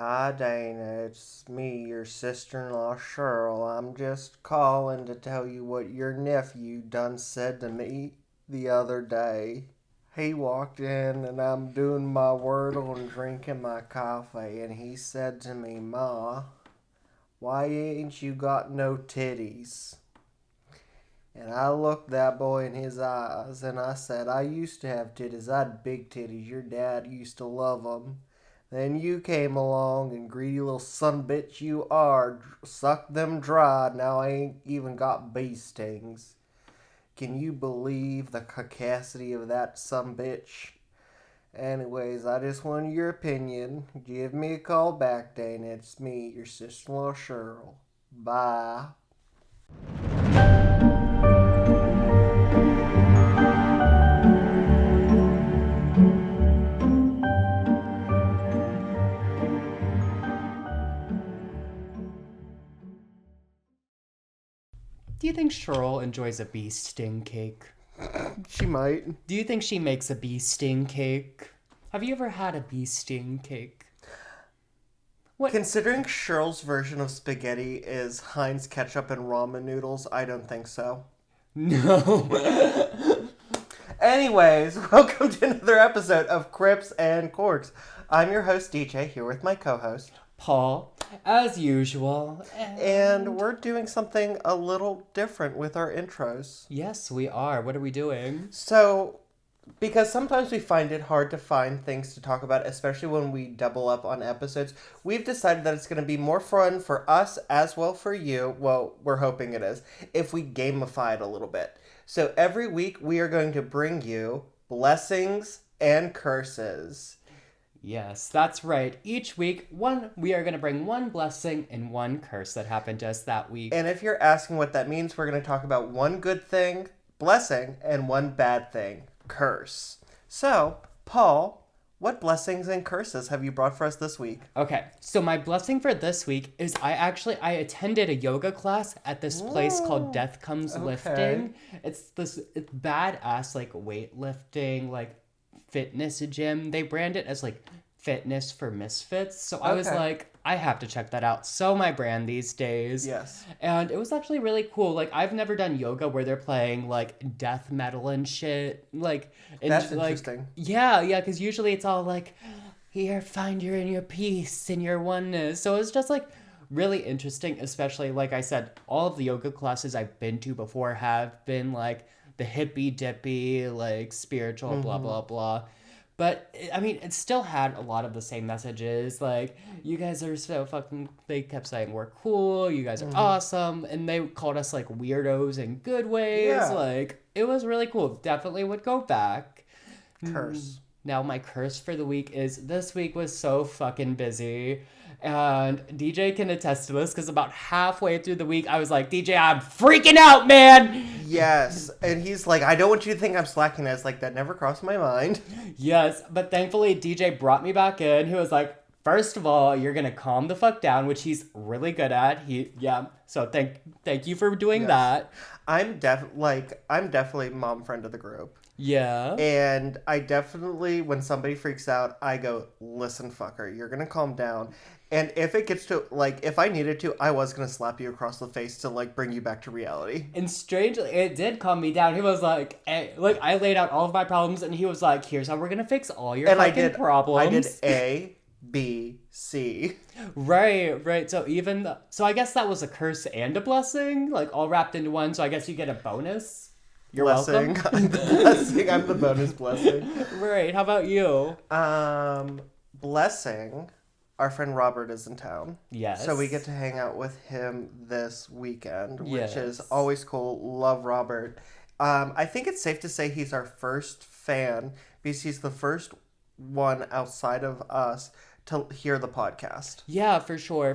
Hi, Dana. It's me, your sister-in-law, Cheryl. I'm just calling to tell you what your nephew done said to me the other day. He walked in and I'm doing my wordle and drinking my coffee, and he said to me, Ma, why ain't you got no titties? And I looked that boy in his eyes and I said, I used to have titties. I had big titties. Your dad used to love them. Then you came along and greedy little son bitch you are, sucked them dry. Now I ain't even got bee stings. Can you believe the caucasity of that son bitch? Anyways, I just wanted your opinion. Give me a call back, Dana. It's me, your sister-in-law Cheryl. Bye. Do you think Cheryl enjoys a bee sting cake? She might. Do you think she makes a bee sting cake? Have you ever had a bee sting cake? What? Considering Cheryl's version of spaghetti is Heinz ketchup and ramen noodles, I don't think so. No. Anyways, welcome to another episode of Crips and Corks. I'm your host, DJ, here with my co-host, Paul, as usual. and we're doing something a little different with our intros. Yes, we are. What are we doing? So, because sometimes we find it hard to find things to talk about, especially when we double up on episodes, we've decided that it's going to be more fun for us as well for you. Well, we're hoping it is, if we gamify it a little bit. So every week we are going to bring you blessings and curses. Yes, that's right. Each week, we are going to bring one blessing and one curse that happened to us that week. And if you're asking what that means, we're going to talk about one good thing, blessing, and one bad thing, curse. So, Paul, what blessings and curses have you brought for us this week? Okay, so my blessing for this week is I attended a yoga class at this place called Death Comes Lifting. It's badass like weightlifting, like fitness gym. They brand it as like fitness for misfits. So I was like, I have to check that out. So my brand these days. Yes. And it was actually really cool. Like I've never done yoga where they're playing like death metal and shit. Like That's like, interesting. Yeah, because usually it's all like, here, find your inner peace and your oneness. So it's just like really interesting, especially like I said, all of the yoga classes I've been to before have been like the hippy dippy, like spiritual, blah, blah, blah. But, I mean, it still had a lot of the same messages. Like, you guys are so fucking... They kept saying, we're cool, you guys are awesome. And they called us, like, weirdos in good ways. Yeah. Like, it was really cool. Definitely would go back. Curse. Now, my curse for the week is this week was so fucking busy. And DJ can attest to this because about halfway through the week, I was like, DJ, I'm freaking out, man! Yes. And he's like, I don't want you to think I'm slacking. I was like, that never crossed my mind. Yes, but thankfully DJ brought me back in. He was like, first of all, you're gonna calm the fuck down, which he's really good at. So thank you for doing that. I'm definitely mom friend of the group. Yeah. And I definitely, when somebody freaks out, I go, listen, fucker, you're going to calm down. And if it gets to, like, if I needed to, I was going to slap you across the face to, like, bring you back to reality. And strangely, it did calm me down. He was like, I laid out all of my problems, and he was like, here's how we're going to fix all your fucking problems. I did A, B, C. Right. So I guess that was a curse and a blessing, like, all wrapped into one. So I guess you get a bonus. You're blessing. welcome. I'm the blessing. I'm the bonus blessing. Right. How about you? Blessing. Our friend Robert is in town. Yes. So we get to hang out with him this weekend, which is always cool. Love Robert. I think it's safe to say he's our first fan because he's the first one outside of us to hear the podcast. Yeah, for sure.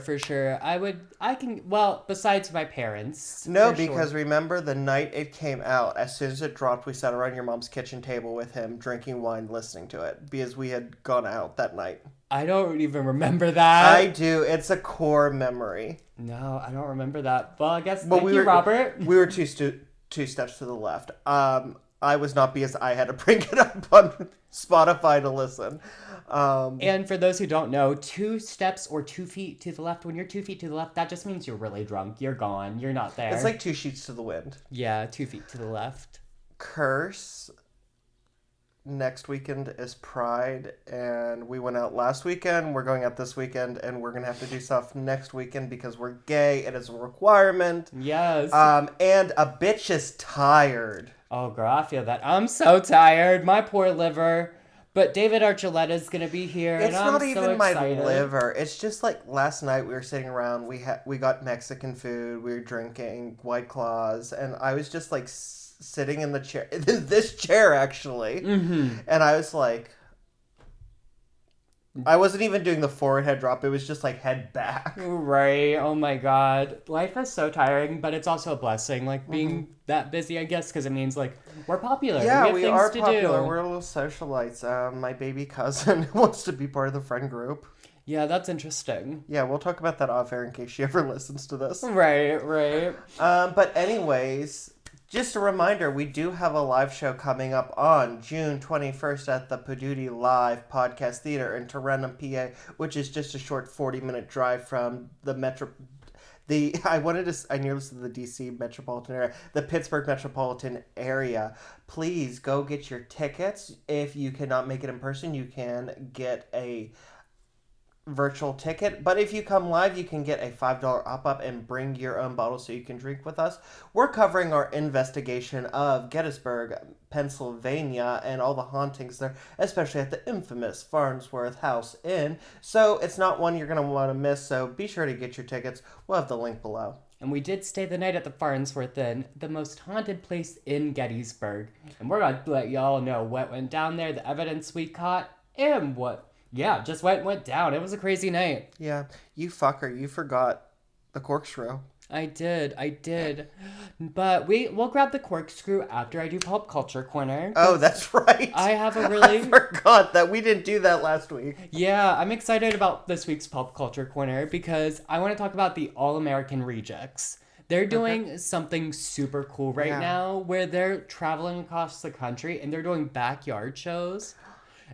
Besides my parents. No, because remember the night it came out, as soon as it dropped, we sat around your mom's kitchen table with him, drinking wine, listening to it, because we had gone out that night. I don't even remember that. I do. It's a core memory. No, I don't remember that. Well, I guess thank you, Robert. We were two steps to the left. I was not, because I had to bring it up on Spotify to listen. And for those who don't know, 2 steps or 2 feet to the left, when you're 2 feet to the left, that just means you're really drunk. You're gone. You're not there. It's like 2 sheets to the wind. Yeah, 2 feet to the left. Curse. Next weekend is Pride, and we went out last weekend. We're going out this weekend, and we're gonna have to do stuff next weekend because we're gay. It is a requirement. Yes. And a bitch is tired. Oh, girl, I feel that. I'm so tired. My poor liver. But David Archuleta's gonna be here, It's and I'm not so even my excited. liver. It's just like last night we were sitting around. We got Mexican food. We were drinking White Claws, and I was just like sitting in the chair, this chair actually, and I was like, I wasn't even doing the forward head drop. It was just like head back. Right. Oh my God. Life is so tiring, but it's also a blessing. Like being that busy, I guess, because it means like we're popular. Yeah, we we have are things to popular. do. We're little socialites. My baby cousin wants to be part of the friend group. Yeah, that's interesting. Yeah, we'll talk about that off air in case she ever listens to this. Right. But anyways, just a reminder, we do have a live show coming up on June 21st at the Paduti Live Podcast Theater in Tarentum, PA, which is just a short 40-minute drive from the metro. I nearly said the DC metropolitan area, the Pittsburgh metropolitan area. Please go get your tickets. If you cannot make it in person, you can get a virtual ticket, but if you come live, you can get a $5 up and bring your own bottle so you can drink with us. We're covering our investigation of Gettysburg, Pennsylvania, and all the hauntings there, especially at the infamous Farnsworth House Inn. So it's not one you're going to want to miss, so be sure to get your tickets. We'll have the link below. And we did stay the night at the Farnsworth Inn, the most haunted place in Gettysburg. And we're going to let y'all know what went down there, the evidence we caught, and what just went down. It was a crazy night. Yeah, you fucker, you forgot the corkscrew. I did. But we'll grab the corkscrew after I do Pop Culture Corner. Oh, that's right. I have a really... I forgot that we didn't do that last week. Yeah, I'm excited about this week's Pop Culture Corner because I want to talk about the All-American Rejects. They're doing something super cool right now where they're traveling across the country and they're doing backyard shows.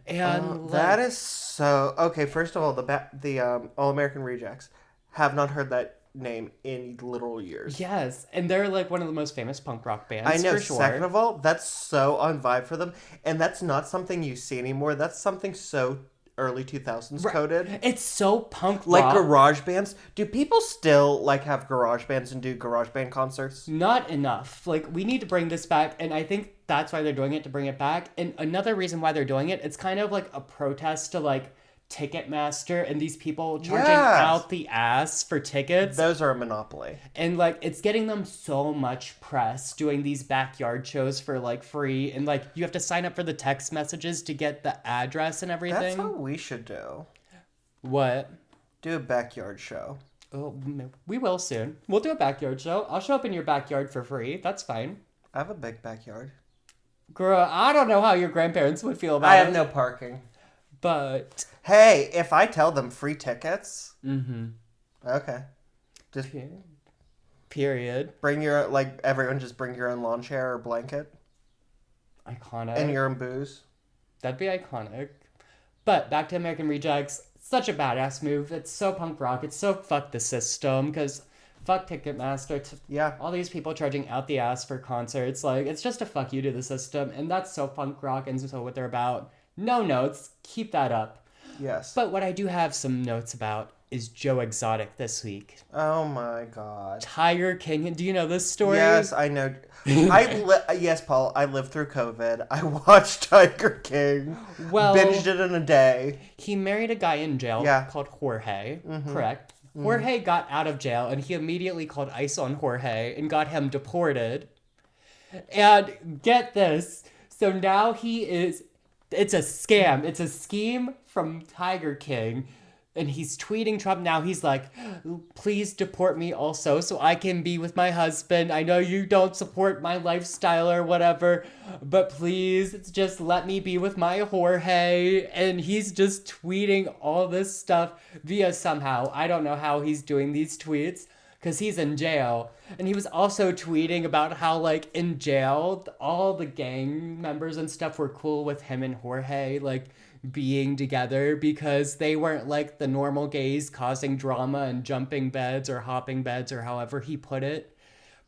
And that is so okay. First of all, the All American Rejects, have not heard that name in literal years. Yes, and they're like one of the most famous punk rock bands. I know. For sure. Second of all, that's so on vibe for them, and that's not something you see anymore. That's something so early 2000s coded. It's so punk rock. Like garage bands. Do people still like have garage bands and do garage band concerts? Not enough. Like we need to bring this back, and I think that's why they're doing it, to bring it back. And another reason why they're doing it, it's kind of like a protest to like Ticketmaster and these people charging out the ass for tickets. Those are a monopoly. And like it's getting them so much press doing these backyard shows for like free, and like you have to sign up for the text messages to get the address and everything. That's what we should do. What? Do a backyard show. Oh, we will soon. We'll do a backyard show. I'll show up in your backyard for free. That's fine. I have a big backyard. Girl, I don't know how your grandparents would feel about it. I have no parking. But hey, if I tell them free tickets, okay, just period. Bring your everyone just bring your own lawn chair or blanket, iconic, and your own booze. That'd be iconic. But back to American Rejects, such a badass move. It's so punk rock. It's so fuck the system because fuck Ticketmaster. All these people charging out the ass for concerts. Like it's just a fuck you to the system, and that's so punk rock and so what they're about. No notes. Keep that up. Yes. But what I do have some notes about is Joe Exotic this week. Oh my God. Tiger King. Do you know this story? Yes, I know. Yes, Paul. I lived through COVID. I watched Tiger King. Well, binged it in a day. He married a guy in jail called Jorge. Correct. Jorge got out of jail and he immediately called ICE on Jorge and got him deported. And get this. So now he is... It's a scam. It's a scheme from Tiger King. And he's tweeting Trump now. He's like, please deport me also so I can be with my husband. I know you don't support my lifestyle or whatever, but please just let me be with my Jorge. And he's just tweeting all this stuff via somehow. I don't know how he's doing these tweets. because he's in jail. And he was also tweeting about how, like, in jail, all the gang members and stuff were cool with him and Jorge, like, being together because they weren't, like, the normal gays causing drama and jumping beds or hopping beds or however he put it.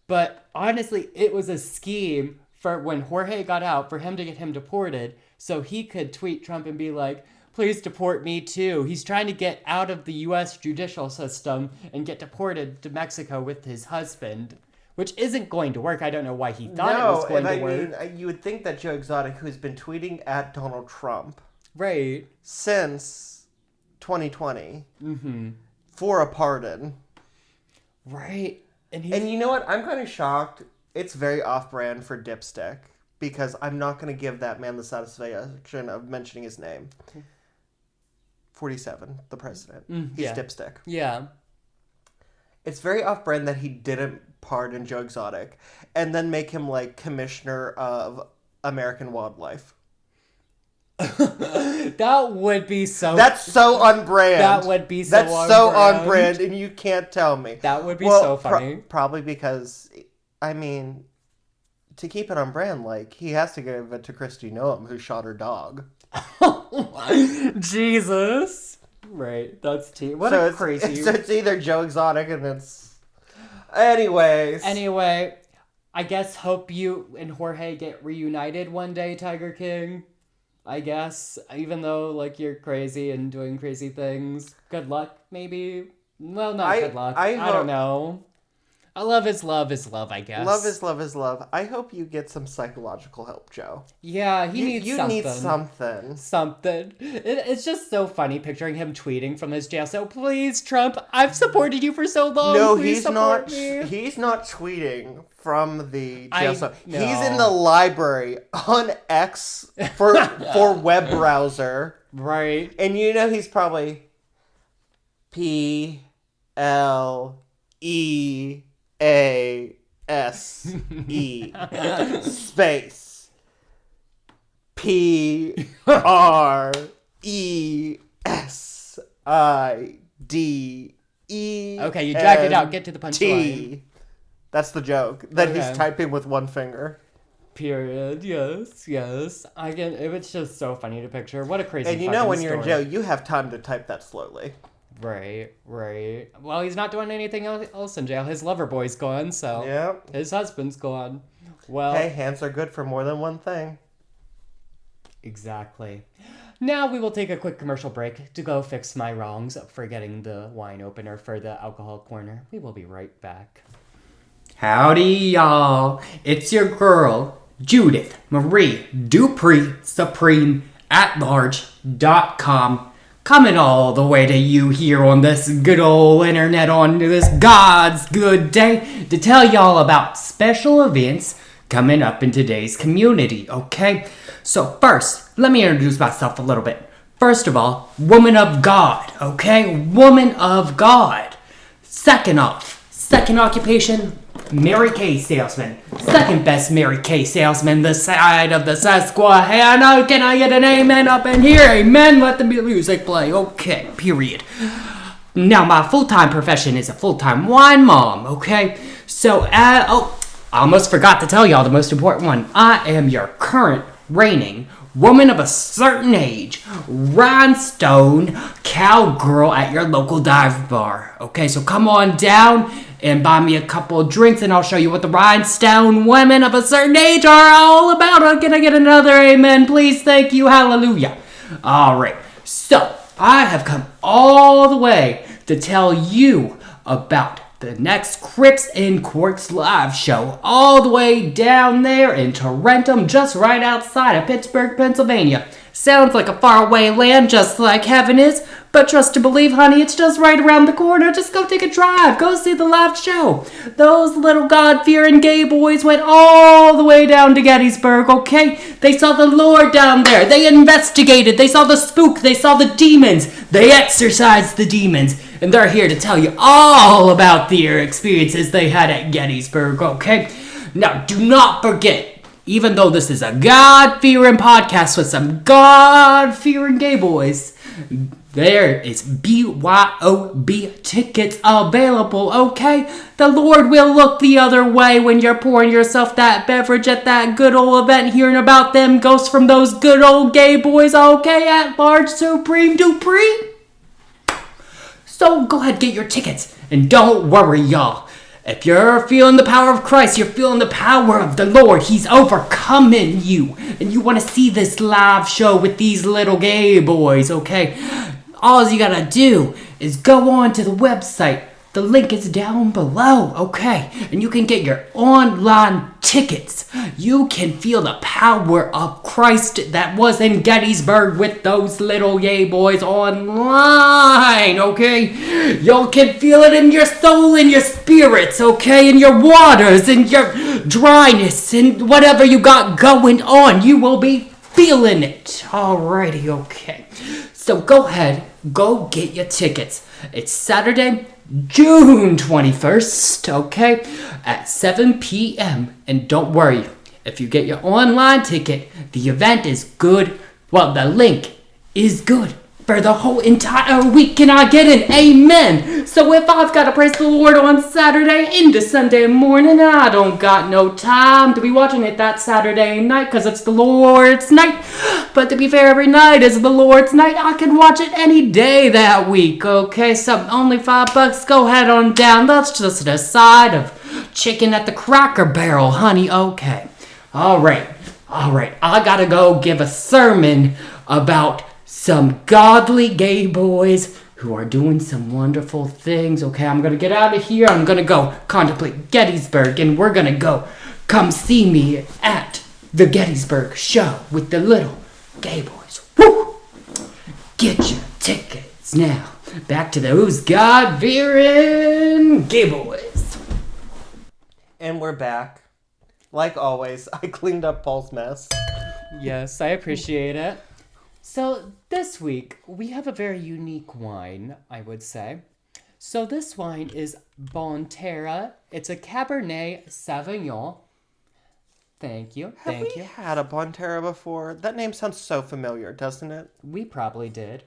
But honestly, it was a scheme for when Jorge got out for him to get him deported so he could tweet Trump and be like, please deport me too. He's trying to get out of the U.S. judicial system and get deported to Mexico with his husband, which isn't going to work. I don't know why he thought it was going to work. Mean, you would think that Joe Exotic, who's been tweeting at Donald Trump right since 2020 for a pardon. Right. And you know what? I'm kind of shocked. It's very off-brand for Dipstick because I'm not going to give that man the satisfaction of mentioning his name. 47, the president. He's Dipstick. Yeah. It's very off-brand that he didn't pardon Joe Exotic and then make him, like, commissioner of American Wildlife. That would be so... That's so on-brand. That would be so That's on-brand. so on-brand, and you can't tell me. That would be so funny. Probably because, I mean, to keep it on brand, like, he has to give it to Kristi Noem, who shot her dog. Jesus. Right, that's tea. What a crazy... So it's either Joe Exotic and it's... Anyways. Anyway, I guess hope you and Jorge get reunited one day, Tiger King. I guess, even though, like, you're crazy and doing crazy things. Good luck, maybe? Well, not good luck. I don't know. Love is love is love, I guess. Love is love is love. I hope you get some psychological help, Joe. Yeah, he needs something. You need something. Something. It's just so funny picturing him tweeting from his jail cell. Please, Trump, I've supported you for so long. No, Please he's support not. me. He's not tweeting from the jail cell. No. He's in the library on X for web browser. Right. And you know he's probably PLEASE space PRESIDE. Okay, you dragged it out. Get to the punchline. That's the joke. That he's typing with one finger. Period. Yes. It was just so funny to picture. What a crazy And you know when you're in jail, you have time to type that slowly. Right. Well, he's not doing anything else in jail. His lover boy's gone, so... Yep. His husband's gone. Well... Hey, hands are good for more than one thing. Exactly. Now we will take a quick commercial break to go fix my wrongs for getting the wine opener for the alcohol corner. We will be right back. Howdy, y'all. It's your girl, Judith Marie Dupree Supreme at large.com. Coming all the way to you here on this good old internet on this God's good day to tell y'all about special events coming up in today's community, okay? So first, let me introduce myself a little bit. First of all, woman of God, okay? Woman of God. Second occupation, Mary Kay salesman. Second best Mary Kay salesman this side of the Susquehanna. Can I get an amen up in here? Amen. Let the music play. Okay, period. Now, my full-time profession is a full-time wine mom, okay? So, I almost forgot to tell y'all the most important one. I am your current reigning woman of a certain age, rhinestone cowgirl at your local dive bar. Okay, so come on down and buy me a couple of drinks and I'll show you what the rhinestone women of a certain age are all about. Can I get another amen, please? Thank you. Hallelujah. All right, so I have come all the way to tell you about the next Crips and Quirks live show all the way down there in Tarentum, just right outside of Pittsburgh, Pennsylvania. Sounds like a faraway land, just like heaven is, but trust to believe, honey, it's just right around the corner. Just go take a drive. Go see the live show. Those little God-fearing gay boys went all the way down to Gettysburg, okay? They saw the Lord down there. They investigated. They saw the spook. They saw the demons. They exorcised the demons. And they're here to tell you all about their experiences they had at Gettysburg, okay? Now, do not forget, even though this is a God-fearing podcast with some God-fearing gay boys, There is BYOB tickets available, okay? The Lord will look the other way when you're pouring yourself that beverage at that good old event, hearing about them ghosts from those good old gay boys, okay? At large, Supreme Dupree. So go ahead, get your tickets. And don't worry, y'all. If you're feeling the power of Christ, you're feeling the power of the Lord. He's overcoming you. And you want to see this live show with these little gay boys, okay? All you gotta do is go on to the website. The link is down below, okay? And you can get your online tickets. You can feel the power of Christ that was in Gettysburg with those little gay boys online, okay? You can feel it in your soul, in your spirits, okay? In your waters, in your dryness, and whatever you got going on, you will be feeling it. Alrighty, okay. So go ahead, go get your tickets. It's Saturday, June 21st, okay, at 7 p.m. And don't worry, if you get your online ticket, the event is good. Well, the link is good for the whole entire week. Can I get an amen? So if I've got to praise the Lord on Saturday into Sunday morning, I don't got no time to be watching it that Saturday night because it's the Lord's night. But to be fair, every night is the Lord's night. I can watch it any day that week, okay? So only $5. Go ahead on down. That's just a side of chicken at the Cracker Barrel, honey. Okay. All right. I gotta go give a sermon about some godly gay boys who are doing some wonderful things. Okay, I'm gonna get out of here. I'm gonna go contemplate Gettysburg, and we're gonna go come see me at the Gettysburg show with the little gay boys. Woo! Get your tickets now. Back to those God-fearing gay boys. And we're back. Like always, I cleaned up Paul's mess. Yes, I appreciate it. So this week, we have a very unique wine, I would say. So this wine is Bon Terra. It's a Cabernet Sauvignon. Thank you. Have we had a Bon Terra before? That name sounds so familiar, doesn't it? We probably did.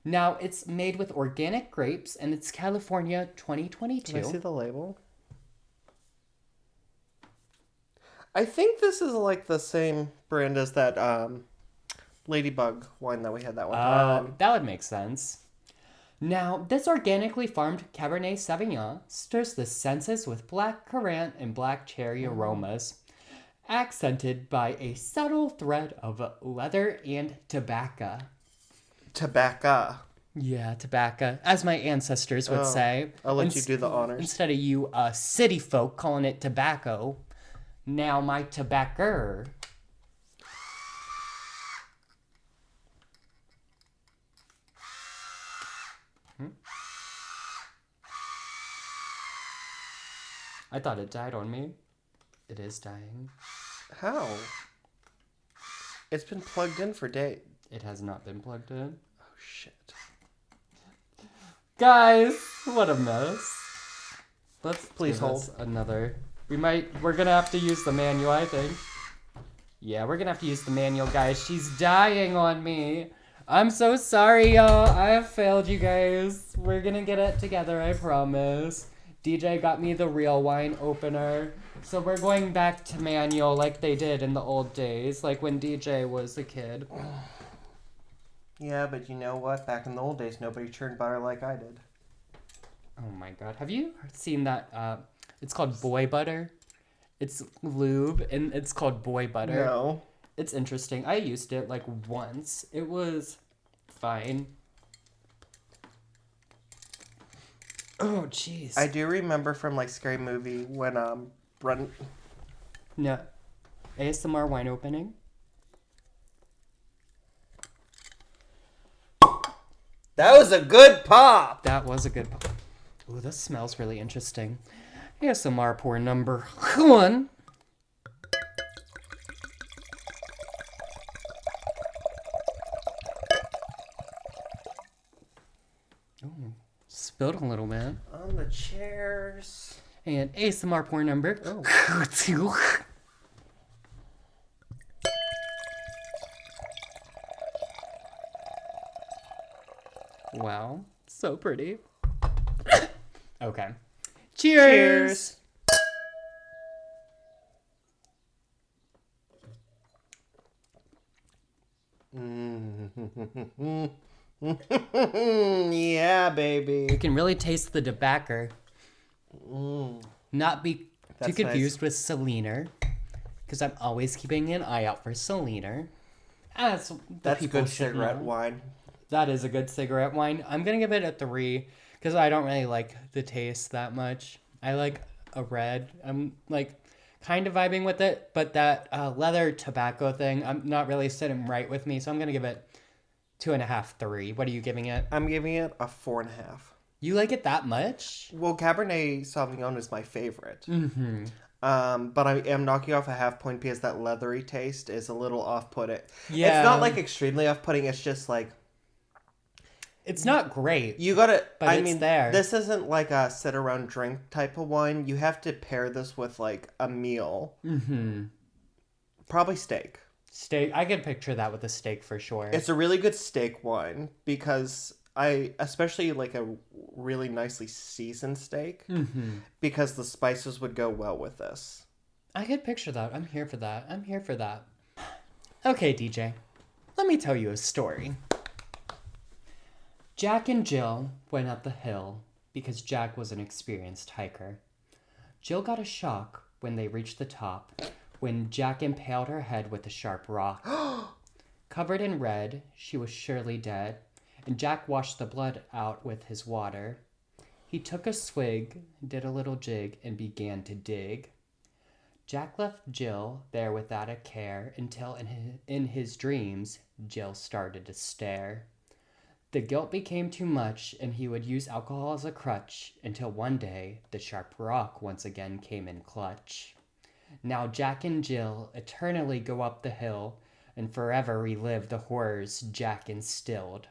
Now, it's made with organic grapes, and it's California 2022. Can I see the label? I think this is like the same brand as that Ladybug wine that we had that one time. That would make sense. Now, this organically farmed Cabernet Sauvignon stirs the senses with black currant and black cherry aromas, accented by a subtle thread of leather and tobacco. Tobacco. Yeah, tobacco, as my ancestors would say. I'll let you do the honors. Instead of you city folk calling it tobacco, now my tobacco. I thought it died on me. It is dying. How? It's been plugged in for days. It has not been plugged in. Oh, shit. Guys, what a mess. Let's Please hold. Another. We're gonna have to use the manual, I think. Yeah, we're gonna have to use the manual, guys. She's dying on me. I'm so sorry, y'all. I have failed you guys. We're gonna get it together, I promise. DJ got me the real wine opener. So we're going back to manual like they did in the old days, like when DJ was a kid. Yeah, but you know what? Back in the old days, nobody churned butter like I did. Oh my god. Have you seen that? It's called boy butter. It's lube, and it's called boy butter. No. It's interesting. I used it like once. It was fine. Oh, jeez. I do remember from like Scary Movie when Run. No. ASMR wine opening. That was a good pop. That was a good pop. Ooh, this smells really interesting. ASMR pour number 1. Ooh, spilled a little bit. On the chairs. And ASMR pour number 2. Wow. So pretty. Okay. Cheers. Yeah, baby. You can really taste the tobacco. Not be too That's confused with Selena, because I'm always keeping an eye out for Selena. As the That's people good should cigarette know. wine. That is a good cigarette wine. I'm gonna give it a 3 because I don't really like the taste that much. I like a red. I'm like kind of vibing with it, but that leather tobacco thing, I'm not really sitting right with me. So I'm gonna give it 2.5, 3. What are you giving it? I'm giving it a 4.5. You like it that much? Well, Cabernet Sauvignon is my favorite. But I am knocking off a half point because that leathery taste is a little off-putting. Yeah. It's not like extremely off-putting. It's just like It's not great. you gotta. But I it's mean, there. this isn't like a sit-around drink type of wine. You have to pair this with like a meal. Probably steak. Steak. I can picture that with a steak for sure. It's a really good steak wine because especially like a really nicely seasoned steak, because the spices would go well with this. I could picture that. I'm here for that. I'm here for that. Okay, DJ. Let me tell you a story. Jack and Jill went up the hill because Jack was an experienced hiker. Jill got a shock when they reached the top when Jack impaled her head with a sharp rock. Covered in red, she was surely dead, and Jack washed the blood out with his water. He took a swig, did a little jig, and began to dig. Jack left Jill there without a care until in his dreams, Jill started to stare. The guilt became too much, and he would use alcohol as a crutch until one day the sharp rock once again came in clutch. Now Jack and Jill eternally go up the hill and forever relive the horrors Jack instilled.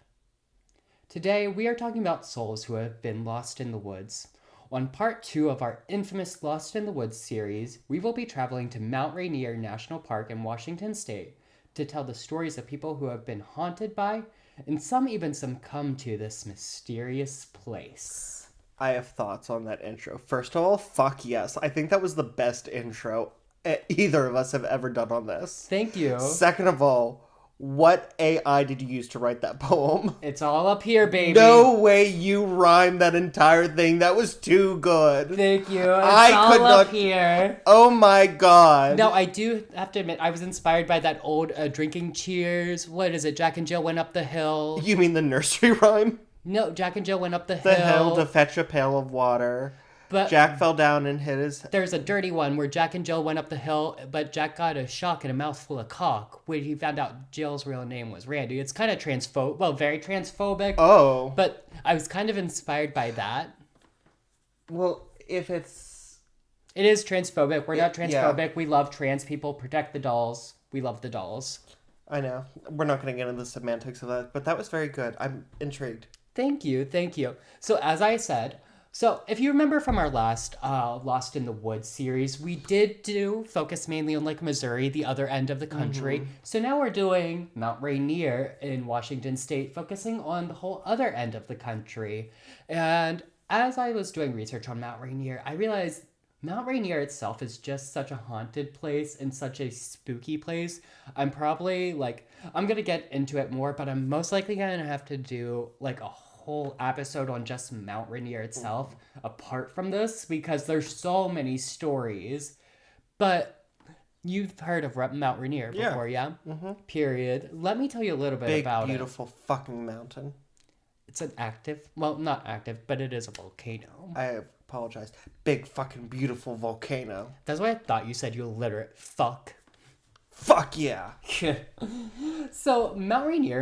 Today, we are talking about souls who have been lost in the woods. On part 2 of our infamous Lost in the Woods series, we will be traveling to Mt Rainier National Park in Washington State to tell the stories of people who have been haunted by, and some even succumb to, this mysterious place. I have thoughts on that intro. First of all, fuck yes. I think that was the best intro either of us have ever done on this. Thank you. Second of all, what AI did you use to write that poem? It's all up here, baby. No way you rhymed that entire thing. That was too good. Thank you. It's I could all up not- here. Oh my god. No, I do have to admit, I was inspired by that old drinking cheers. What is it? Jack and Jill went up the hill. You mean the nursery rhyme? No, Jack and Jill went up the The hill. hill to fetch a pail of water. But Jack fell down and hit his... there's a dirty one where Jack and Jill went up the hill, but Jack got a shock and a mouthful of cock when he found out Jill's real name was Randy. It's kind of very transphobic. Oh. But I was kind of inspired by that. Well, if it's... It is transphobic. We're not transphobic. Yeah. We love trans people. Protect the dolls. We love the dolls. I know. We're not going to get into the semantics of that, but that was very good. I'm intrigued. Thank you. So as I said, if you remember from our last Lost in the Woods series, we did focus mainly on Lake Missouri, the other end of the country. So now we're doing Mount Rainier in Washington State, focusing on the whole other end of the country. And as I was doing research on Mount Rainier, I realized Mount Rainier itself is just such a haunted place and such a spooky place. I'm probably I'm going to get into it more, but I'm most likely going to have to do a whole episode on just Mount Rainier itself apart from this because there's so many stories. But you've heard of Mount Rainier before, yeah? Mm-hmm. Period. Let me tell you a little bit about it. Big, beautiful fucking mountain. It's an not active, but it is a volcano. I apologize. Big fucking beautiful volcano. That's why I thought you said you illiterate fuck. Fuck yeah. So Mount Rainier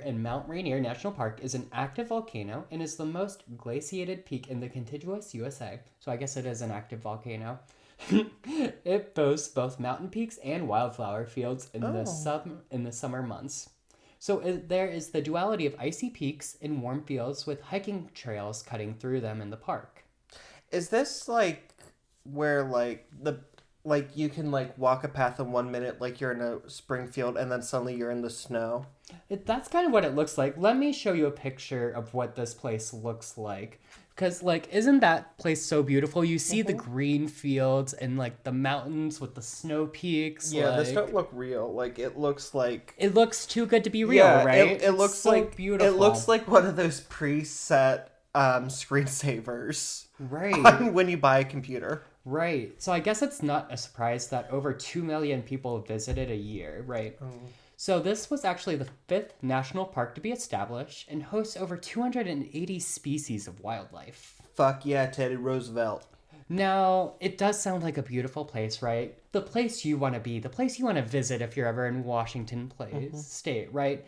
and Mount Rainier National Park is an active volcano and is the most glaciated peak in the contiguous USA. So I guess it is an active volcano. It boasts both mountain peaks and wildflower fields in the summer months. So there is the duality of icy peaks and warm fields with hiking trails cutting through them in the park. Is this where you can walk a path in 1 minute like you're in a spring field and then suddenly you're in the snow? That's kind of what it looks like. Let me show you a picture of what this place looks like. Because, like, isn't that place so beautiful? You see the green fields and, like, the mountains with the snow peaks. Yeah, like, this don't look real. Like, it looks like... It looks too good to be real, right? It looks so like beautiful. It looks like one of those preset screensavers. Right. When you buy a computer. Right. So I guess it's not a surprise that over 2 million people visited a year, right? Oh. So this was actually the 5th national park to be established and hosts over 280 species of wildlife. Fuck yeah, Teddy Roosevelt. Now, it does sound like a beautiful place, right? The place you want to be, the place you want to visit if you're ever in Washington State, right?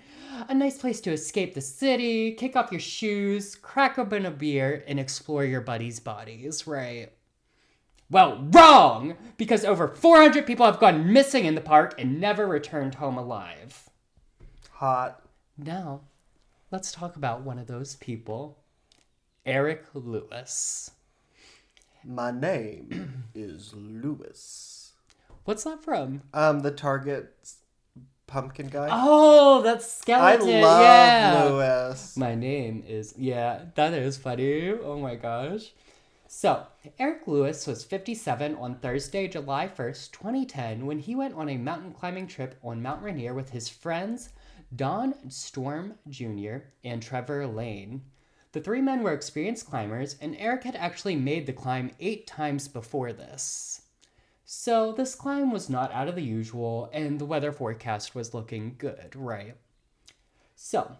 A nice place to escape the city, kick off your shoes, crack open a beer, and explore your buddies' bodies, right? Well, wrong! Because over 400 people have gone missing in the park and never returned home alive. Hot. Now, let's talk about one of those people. Eric Lewis. My name is Lewis. What's that from? The Target pumpkin guy. Oh, that's Skeleton. I love yeah. Lewis. My name is, that is funny. Oh my gosh. So, Eric Lewis was 57 on Thursday, July 1st, 2010, when he went on a mountain climbing trip on Mount Rainier with his friends Don Storm Jr. and Trevor Lane. The 3 men were experienced climbers, and Eric had actually made the climb 8 times before this. So, this climb was not out of the usual, and the weather forecast was looking good, right? So,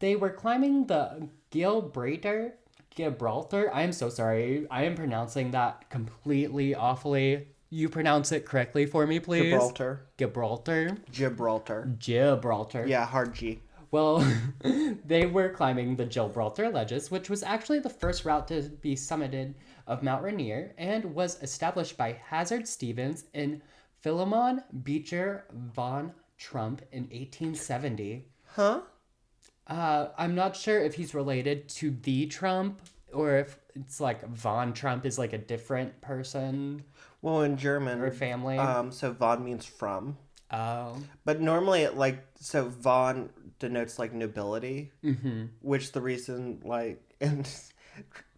they were climbing the Gibraltar. I am so sorry. I am pronouncing that completely awfully. You pronounce it correctly for me, please. Gibraltar. Gibraltar. Yeah, hard G. Well, they were climbing the Gibraltar Ledges, which was actually the first route to be summited of Mount Rainier and was established by Hazard Stevens and Philemon Beecher von Trump in 1870. Huh? I'm not sure if he's related to the Trump or if it's like von Trump is like a different person. Well, in German. Or family. So von means from. Oh. But normally so von denotes like nobility. Mm-hmm. Which the reason and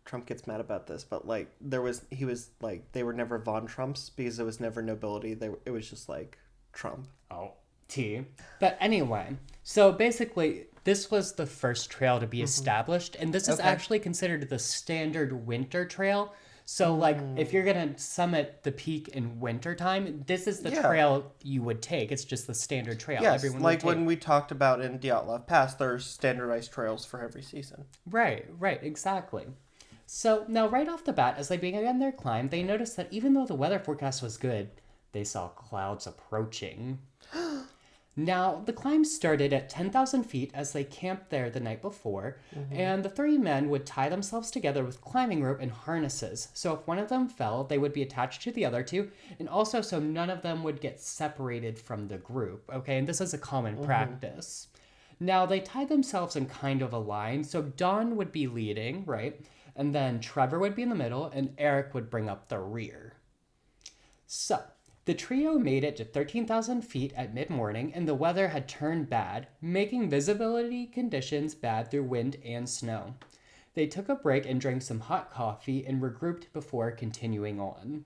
Trump gets mad about this, but they were never von Trumps because it was never nobility. It was just like Trump. Oh. T. But anyway, so basically this was the first trail to be established, and this is actually considered the standard winter trail. So, if you're going to summit the peak in wintertime, this is the trail you would take. It's just the standard trail. Yes, everyone like would take. when we talked about in Dyatlov Pass, there's standardized trails for every season. Right, exactly. So, now right off the bat, as they began their climb, they noticed that even though the weather forecast was good, they saw clouds approaching. Now, the climb started at 10,000 feet as they camped there the night before, and the 3 men would tie themselves together with climbing rope and harnesses. So if one of them fell, they would be attached to the other 2, and also so none of them would get separated from the group, okay? And this is a common practice. Now, they tied themselves in kind of a line, so Don would be leading, right? And then Trevor would be in the middle, and Eric would bring up the rear. So, the trio made it to 13,000 feet at mid-morning, and the weather had turned bad, making visibility conditions bad through wind and snow. They took a break and drank some hot coffee and regrouped before continuing on.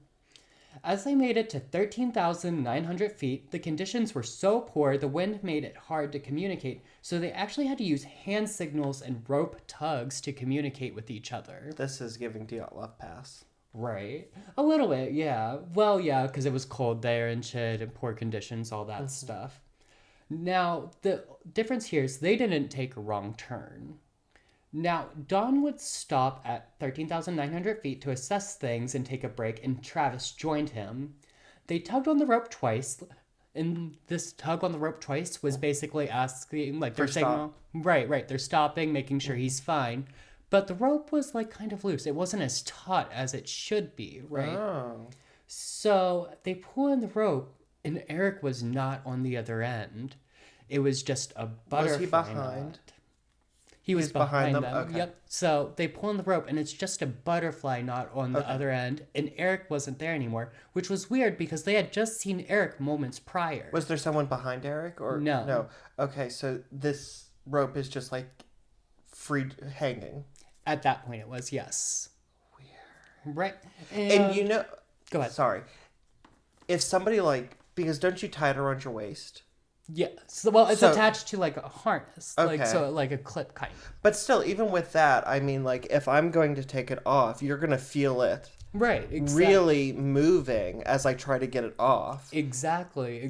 As they made it to 13,900 feet, the conditions were so poor the wind made it hard to communicate, so they actually had to use hand signals and rope tugs to communicate with each other. This is giving Dyatlov Pass. Right. A little bit, yeah. Well, yeah, because it was cold there and shit and poor conditions, all that stuff. Now, the difference here is they didn't take a wrong turn. Now, Don would stop at 13,900 feet to assess things and take a break, and Travis joined him. They tugged on the rope twice, and this tug on the rope twice was basically asking, like, their signal. Right. They're stopping, making sure he's fine. But the rope was, like, kind of loose. It wasn't as taut as it should be, right? Oh. So they pull in the rope, and Eric was not on the other end. It was just a butterfly Was he behind? knot. He was He's behind behind them? them. Okay. Yep. So they pull on the rope, and it's just a butterfly knot on the other end, and Eric wasn't there anymore, which was weird because they had just seen Eric moments prior. Was there someone behind Eric or No. no? Okay, so this rope is just like free hanging. At that point, it was, yes. Weird. Right. And you know, Go ahead. sorry. If somebody like, because don't you tie it around your waist? Yeah. So, it's attached to like a harness. Okay. Like a clip kind of. But still, even with that, I mean, like, if I'm going to take it off, you're going to feel it Right. Exactly. really moving as I try to get it off. Exactly.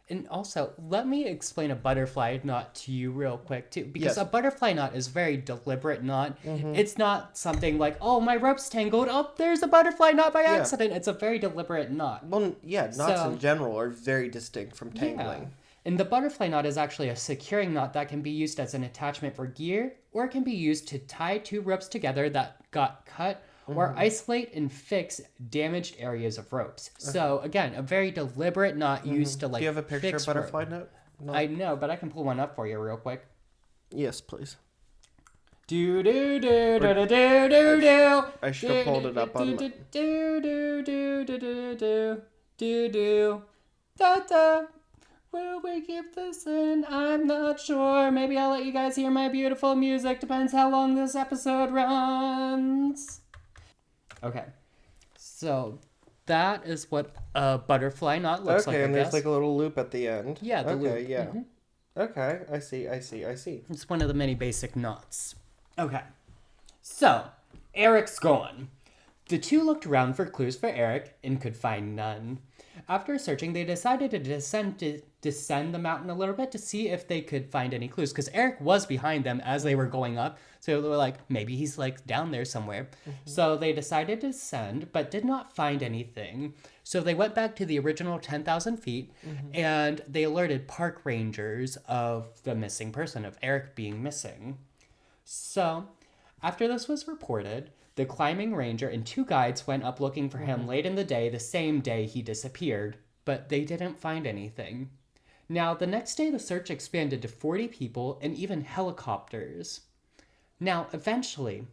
And also, let me explain a butterfly knot to you real quick, too. Because Yes. a butterfly knot is a very deliberate knot. It's not something like, oh, my rope's tangled. Oh, there's a butterfly knot by accident. It's a very deliberate knot. Well, yeah, knots So- in general are very distinct from tangling. Yeah. And the butterfly knot is actually a securing knot that can be used as an attachment for gear, or it can be used to tie two ropes together that got cut, or isolate and fix damaged areas of ropes. So again, a very deliberate knot used to like. Do you have a picture of fix butterfly rope. note? No. I know, but I can pull one up for you real quick. Yes, please. Do do do do do do do do. I should have pulled it up on do my... do do do do do do do do da da. Will we keep this in? I'm not sure. Maybe I'll let you guys hear my beautiful music. Depends how long this episode runs. Okay. So that is what a butterfly knot looks like, Okay, I and there's guess. like a little loop at the end. Yeah, the okay, loop. yeah. Mhm. Okay, I see. It's one of the many basic knots. Okay. So, Eric's gone. The two looked around for clues for Eric and could find none. After searching, they decided to descend the mountain a little bit to see if they could find any clues, because Eric was behind them as they were going up. So they were like, maybe he's like down there somewhere. So they decided to descend, but did not find anything. So they went back to the original 10,000 feet, and they alerted park rangers of the missing person, of Eric being missing. So, after this was reported, the climbing ranger and two guides went up looking for him late in the day, the same day he disappeared, but they didn't find anything. Now, the next day, the search expanded to 40 people and even helicopters. Now, eventually,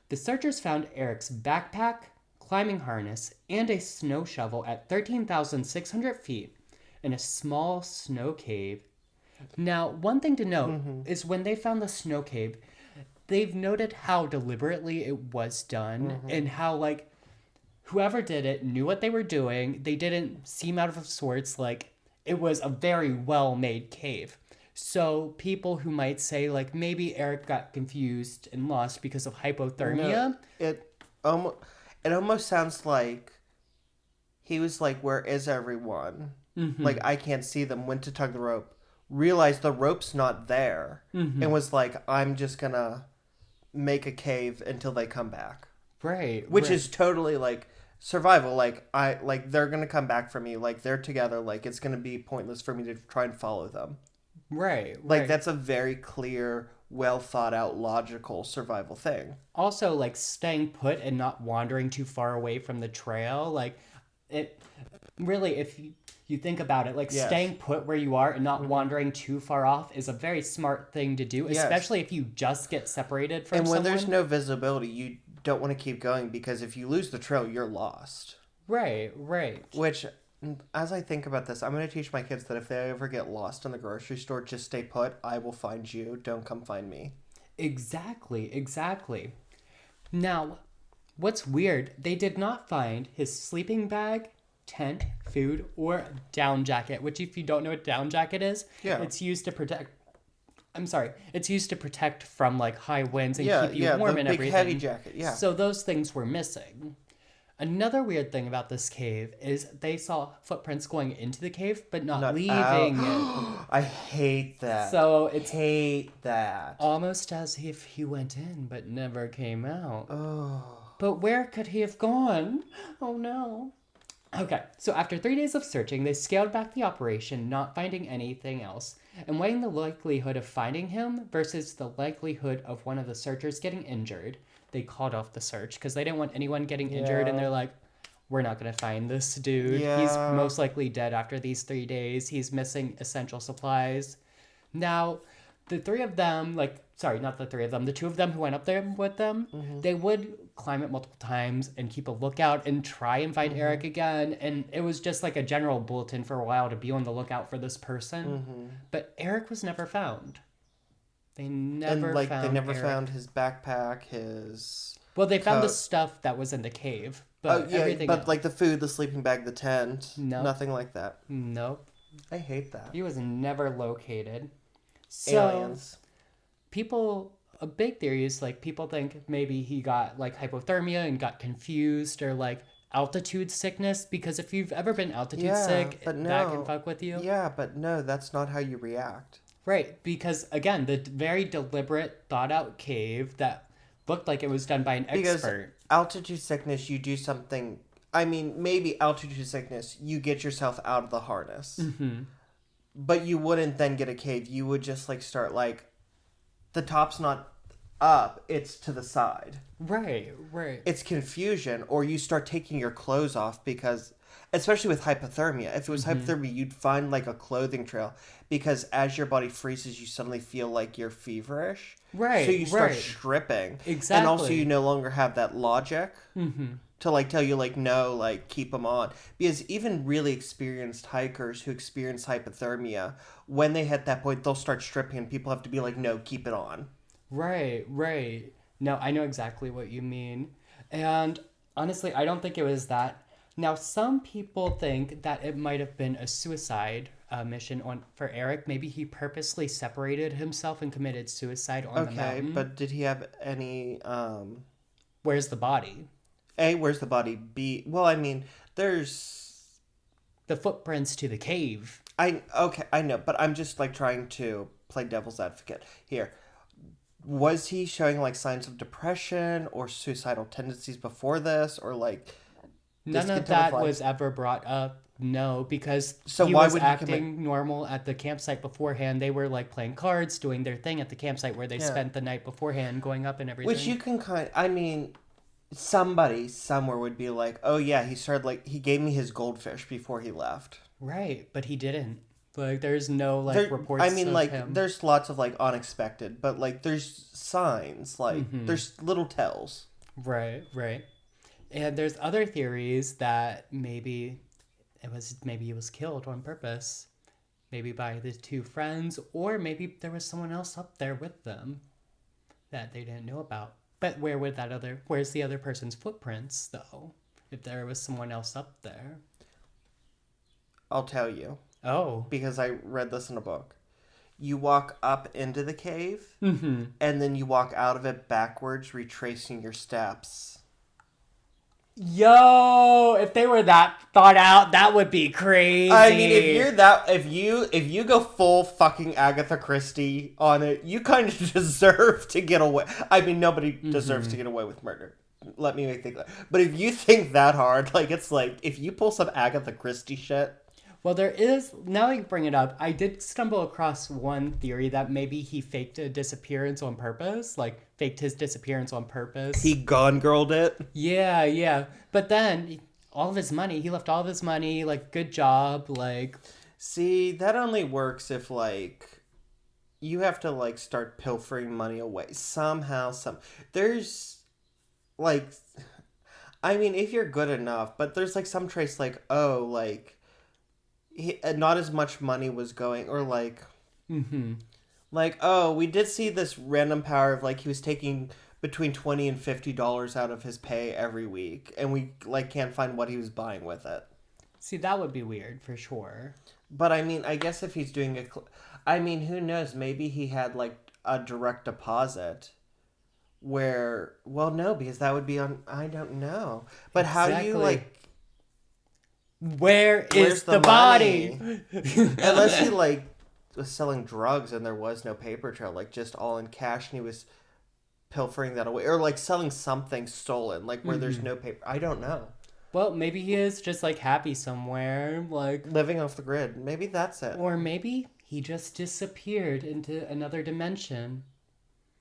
the searchers found Eric's backpack, climbing harness, and a snow shovel at 13,600 feet in a small snow cave. Now, one thing to note is when they found the snow cave, they've noted how deliberately it was done and how, like, whoever did it knew what they were doing. They didn't seem out of sorts. Like, it was a very well-made cave. So people who might say, like, maybe Eric got confused and lost because of hypothermia. No, it almost sounds like he was like, where is everyone? Like, I can't see them, went to tug the rope, realized the rope's not there, and was like, I'm just gonna make a cave until they come back. Right. Which is totally, like, survival. Like, they're gonna come back for me. Like, they're together. Like, it's gonna be pointless for me to try and follow them. Right. Like, that's a very clear, well thought out, logical survival thing. Also, like, staying put and not wandering too far away from the trail. Like, it really, if you think about it, like, Yes. staying put where you are and not wandering too far off is a very smart thing to do, Yes. especially if you just get separated from And when someone. there's no visibility, you don't want to keep going, because if you lose the trail, you're lost. Right. Which, as I think about this, I'm going to teach my kids that if they ever get lost in the grocery store, just stay put. I will find you. Don't come find me. Exactly. Now, what's weird, they did not find his sleeping bag, tent, food, or down jacket, which, if you don't know what down jacket is, Yeah. it's used to protect... It's used to protect from, like, high winds and keep you warm the and big everything. heavy jacket, yeah. So those things were missing. Another weird thing about this cave is they saw footprints going into the cave, but not leaving it. I hate that. So it's hate that. almost as if he went in, but never came out. Oh. But where could he have gone? Oh no. Okay, so after 3 days of searching, they scaled back the operation, not finding anything else, and weighing the likelihood of finding him versus the likelihood of one of the searchers getting injured, they called off the search because they didn't want anyone getting injured, and they're like, we're not going to find this dude. Yeah. He's most likely dead after these 3 days. He's missing essential supplies. Now, the three of them, not the three of them, the two of them who went up there with them, they would climb it multiple times and keep a lookout and try and find Eric again. And it was just like a general bulletin for a while to be on the lookout for this person. But Eric was never found. They never found his backpack, his... Well, they found the stuff that was in the cave. But everything else. Like the food, the sleeping bag, the tent. Nope. Nothing like that. Nope. I hate that. He was never located. So, Aliens. A big theory is, like, people think maybe he got, like, hypothermia and got confused, or, like, altitude sickness, because if you've ever been altitude sick, that can fuck with you. Yeah, but no, that's not how you react. Right, because, again, the very deliberate, thought-out cave that looked like it was done by an expert. Altitude sickness, you do something... I mean, maybe altitude sickness, you get yourself out of the harness. But you wouldn't then get a cave. You would just, like, start, like... The top's not up, it's to the side. Right. It's confusion, or you start taking your clothes off because... Especially with hypothermia. If it was hypothermia, you'd find, like, a clothing trail. Because as your body freezes, you suddenly feel like you're feverish. Right, So you start stripping. Exactly. And also you no longer have that logic to, like, tell you, like, no, like, keep them on. Because even really experienced hikers who experience hypothermia, when they hit that point, they'll start stripping and people have to be like, no, keep it on. Right. No, I know exactly what you mean. And honestly, I don't think it was that. Now, some people think that it might have been a suicide mission for Eric. Maybe he purposely separated himself and committed suicide on the mountain. Okay, but did he have any... Where's the body? A, where's the body? B, well, I mean, there's... The footprints to the cave. I know, but I'm just, like, trying to play devil's advocate here. Was he showing, like, signs of depression or suicidal tendencies before this, or, like... None of that was ever brought up, no, because he was acting normal at the campsite beforehand. They were, like, playing cards, doing their thing at the campsite where they spent the night beforehand, going up and everything. Which you can I mean, somebody somewhere would be like, oh yeah, he gave me his goldfish before he left. Right, but he didn't. Like, there's no, like, reports of him. There's lots of, like, unexpected, but, like, there's signs, like, there's little tells. Right. And there's other theories that maybe he was killed on purpose. Maybe by the two friends, or maybe there was someone else up there with them that they didn't know about. But where's the other person's footprints, though? If there was someone else up there. I'll tell you. Oh. Because I read this in a book. You walk up into the cave, and then you walk out of it backwards, retracing your steps. Yo, if they were that thought out, that would be crazy. I mean, if you go full fucking Agatha Christie on it, you kind of deserve to get away. I mean, nobody deserves to get away with murder. Let me think that. But if you think that hard, like, it's like, if you pull some Agatha Christie shit. Well, there is, now that you bring it up, I did stumble across one theory that maybe he faked a disappearance on purpose, like faked his disappearance on purpose. He gone girled it? Yeah. But then, he left all of his money, like, good job, like... See, that only works if, like, you have to, like, start pilfering money away. Somehow, there's, like, I mean, if you're good enough, but there's, like, some trace, like, oh, like... not as much money was going, or like, like, oh, we did see this random power of, like, he was taking between $20 and $50 out of his pay every week, and we, like, can't find what he was buying with it. See, that would be weird for sure. But I mean, I guess if he's doing I mean, who knows? Maybe he had, like, a direct deposit where, well, no, because that would be on, I don't know. But how do you, like, where's the body? Unless he, like, was selling drugs and there was no paper trail, like, just all in cash, and he was pilfering that away, or, like, selling something stolen, like, where there's no paper. I don't know. Well, maybe he is just, like, happy somewhere, like... living off the grid. Maybe that's it. Or maybe he just disappeared into another dimension.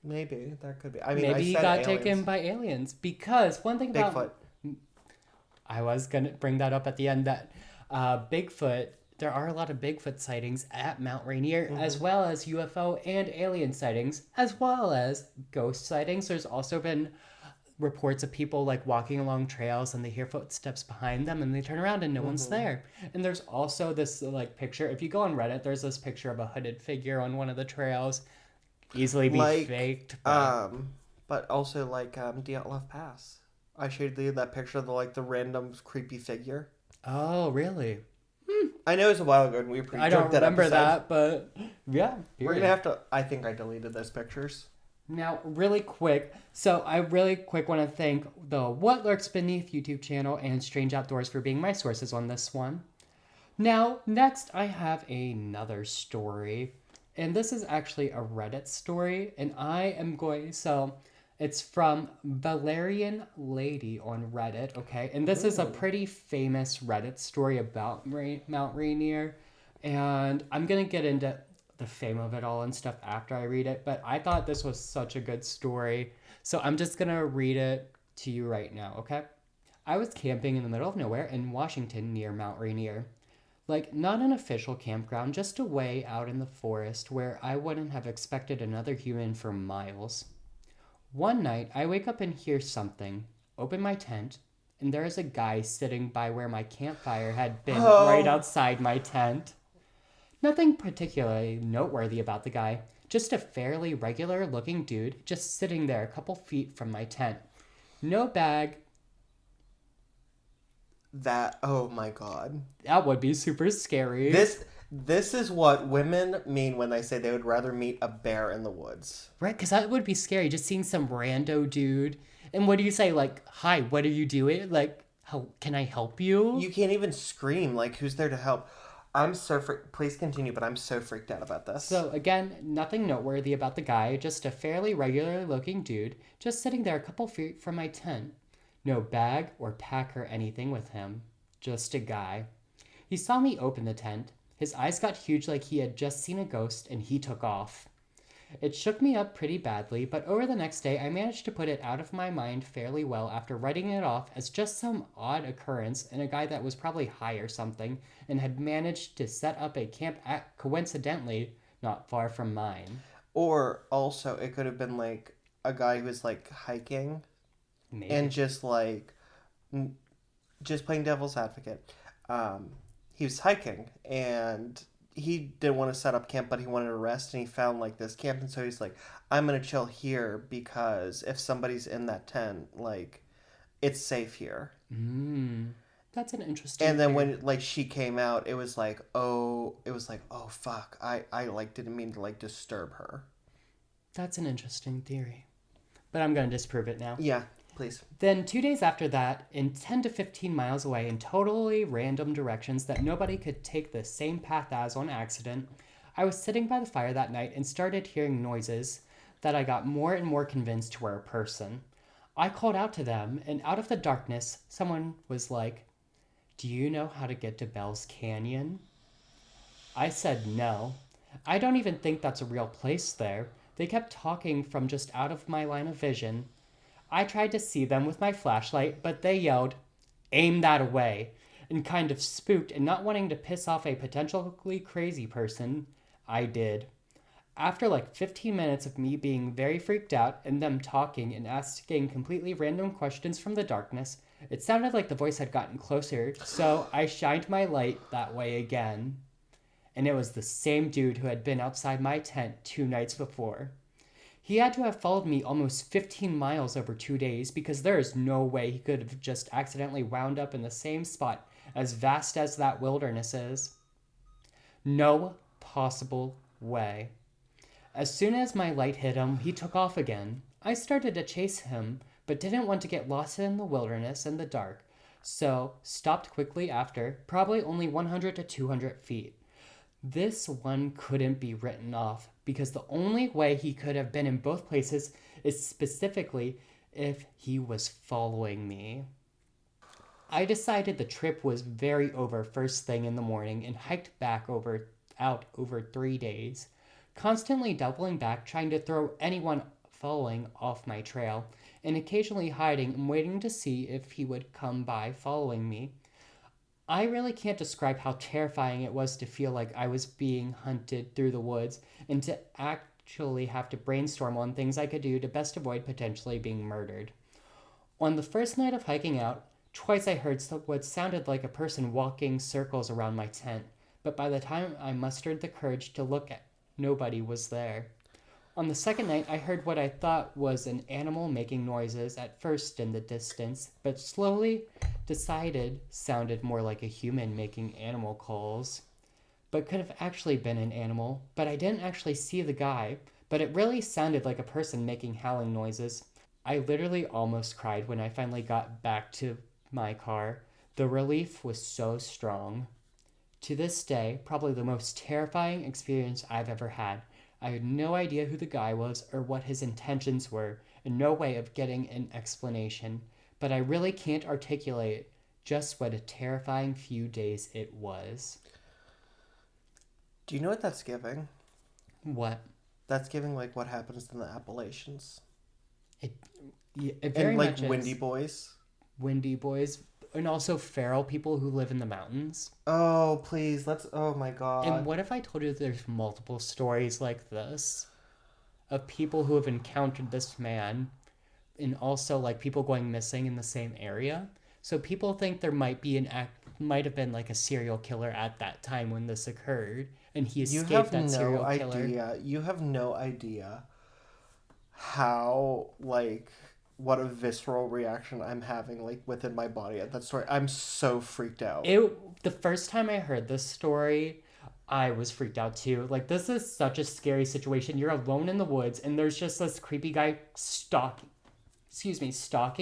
Maybe. That could be. I mean, maybe he got taken by aliens. Because one thing about... Bigfoot. I was going to bring that up at the end, that Bigfoot, there are a lot of Bigfoot sightings at Mount Rainier, as well as UFO and alien sightings, as well as ghost sightings. There's also been reports of people like walking along trails and they hear footsteps behind them and they turn around and no one's there. And there's also this like picture. If you go on Reddit, there's this picture of a hooded figure on one of the trails. Easily be faked. But also like Dyatlov Pass. I showed you that picture of the random creepy figure. Oh, really? I know it was a while ago and we were pretty I don't remember that, but yeah. We're gonna have to. I think I deleted those pictures. Now, really quick, so I really quick want to thank the What Lurks Beneath YouTube channel and Strange Outdoors for being my sources on this one. Now, next I have another story, and this is actually a Reddit story, and it's from Valerian Lady on Reddit, okay? And this is a pretty famous Reddit story about Mount Rainier, and I'm going to get into the fame of it all and stuff after I read it, but I thought this was such a good story, so I'm just going to read it to you right now, okay? I was camping in the middle of nowhere in Washington near Mount Rainier. Like, not an official campground, just a way out in the forest where I wouldn't have expected another human for miles. One night, I wake up and hear something, open my tent, and there is a guy sitting by where my campfire had been right outside my tent. Nothing particularly noteworthy about the guy, just a fairly regular looking dude just sitting there a couple feet from my tent. No bag. Oh my god. That would be super scary. This is what women mean when they say they would rather meet a bear in the woods. Right, because that would be scary, just seeing some rando dude. And what do you say, like, hi, what are you doing? Like, how can I help you? You can't even scream, like, who's there to help? I'm so please continue, but I'm so freaked out about this. So, again, nothing noteworthy about the guy, just a fairly regular-looking dude, just sitting there a couple feet from my tent. No bag or pack or anything with him. Just a guy. He saw me open the tent. His eyes got huge like he had just seen a ghost, and he took off. It shook me up pretty badly, but over the next day I managed to put it out of my mind fairly well after writing it off as just some odd occurrence and a guy that was probably high or something and had managed to set up a camp coincidentally not far from mine. Or also it could have been like a guy who was like hiking. Maybe. And just playing devil's advocate. He was hiking and he didn't want to set up camp, but he wanted to rest, and he found like this camp, and so he's like, I'm gonna chill here because if somebody's in that tent, like, it's safe here. That's an interesting and then when like she came out, it was like, oh fuck, I like didn't mean to like disturb her. That's an interesting theory, but I'm gonna disprove it now. Yeah, please. Then 2 days after that, in 10 to 15 miles away in totally random directions that nobody could take the same path as on accident, I was sitting by the fire that night and started hearing noises that I got more and more convinced were a person. I called out to them, and out of the darkness, someone was like, "Do you know how to get to Bell's Canyon?" I said no. I don't even think that's a real place there. They kept talking from just out of my line of vision. I tried to see them with my flashlight, but they yelled, "Aim that away," and kind of spooked and not wanting to piss off a potentially crazy person, I did. After like 15 minutes of me being very freaked out and them talking and asking completely random questions from the darkness, it sounded like the voice had gotten closer, so I shined my light that way again. And it was the same dude who had been outside my tent 2 nights before. He had to have followed me almost 15 miles over 2 days because there is no way he could have just accidentally wound up in the same spot as vast as that wilderness is. No possible way. As soon as my light hit him, he took off again. I started to chase him, but didn't want to get lost in the wilderness in the dark, so stopped quickly after, probably only 100 to 200 feet. This one couldn't be written off because the only way he could have been in both places is specifically if he was following me. I decided the trip was very over first thing in the morning and hiked back out over 3 days, constantly doubling back trying to throw anyone following off my trail and occasionally hiding and waiting to see if he would come by following me. I really can't describe how terrifying it was to feel like I was being hunted through the woods and to actually have to brainstorm on things I could do to best avoid potentially being murdered. On the first night of hiking out, twice I heard what sounded like a person walking circles around my tent, but by the time I mustered the courage to look at, nobody was there. On the second night, I heard what I thought was an animal making noises at first in the distance, but slowly decided sounded more like a human making animal calls. But could have actually been an animal, but I didn't actually see the guy, but it really sounded like a person making howling noises. I literally almost cried when I finally got back to my car. The relief was so strong. To this day, probably the most terrifying experience I've ever had. I had no idea who the guy was or what his intentions were, and no way of getting an explanation, but I really can't articulate just what a terrifying few days it was. Do you know what that's giving? What? That's giving like what happens in the Appalachians. It very And like much windy is. boys. Windy boys, and also feral people who live in the mountains. Oh, please, oh my God. And what if I told you there's multiple stories like this of people who have encountered this man and also like people going missing in the same area? So people think there might have been like a serial killer at that time when this occurred and he escaped that serial killer. You have no idea how like what a visceral reaction I'm having like within my body at that story. I'm so freaked out. The first time I heard this story, I was freaked out too. Like this is such a scary situation. You're alone in the woods and there's just this creepy guy stalking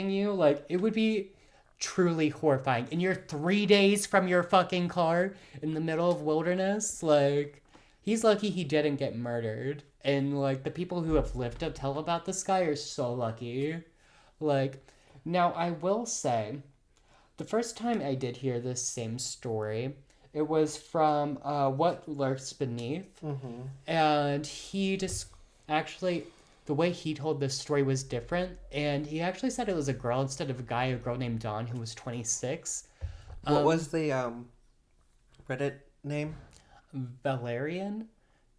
you. Like it would be truly horrifying. And you're 3 days from your fucking car in the middle of wilderness. Like he's lucky he didn't get murdered. And like the people who have lived to tell about this guy are so lucky. Like, now I will say, the first time I did hear this same story, it was from What Lurks Beneath. Mm-hmm. And he just actually, the way he told this story was different. And he actually said it was a girl instead of a girl named Dawn who was 26. What was the Reddit name? Valerian.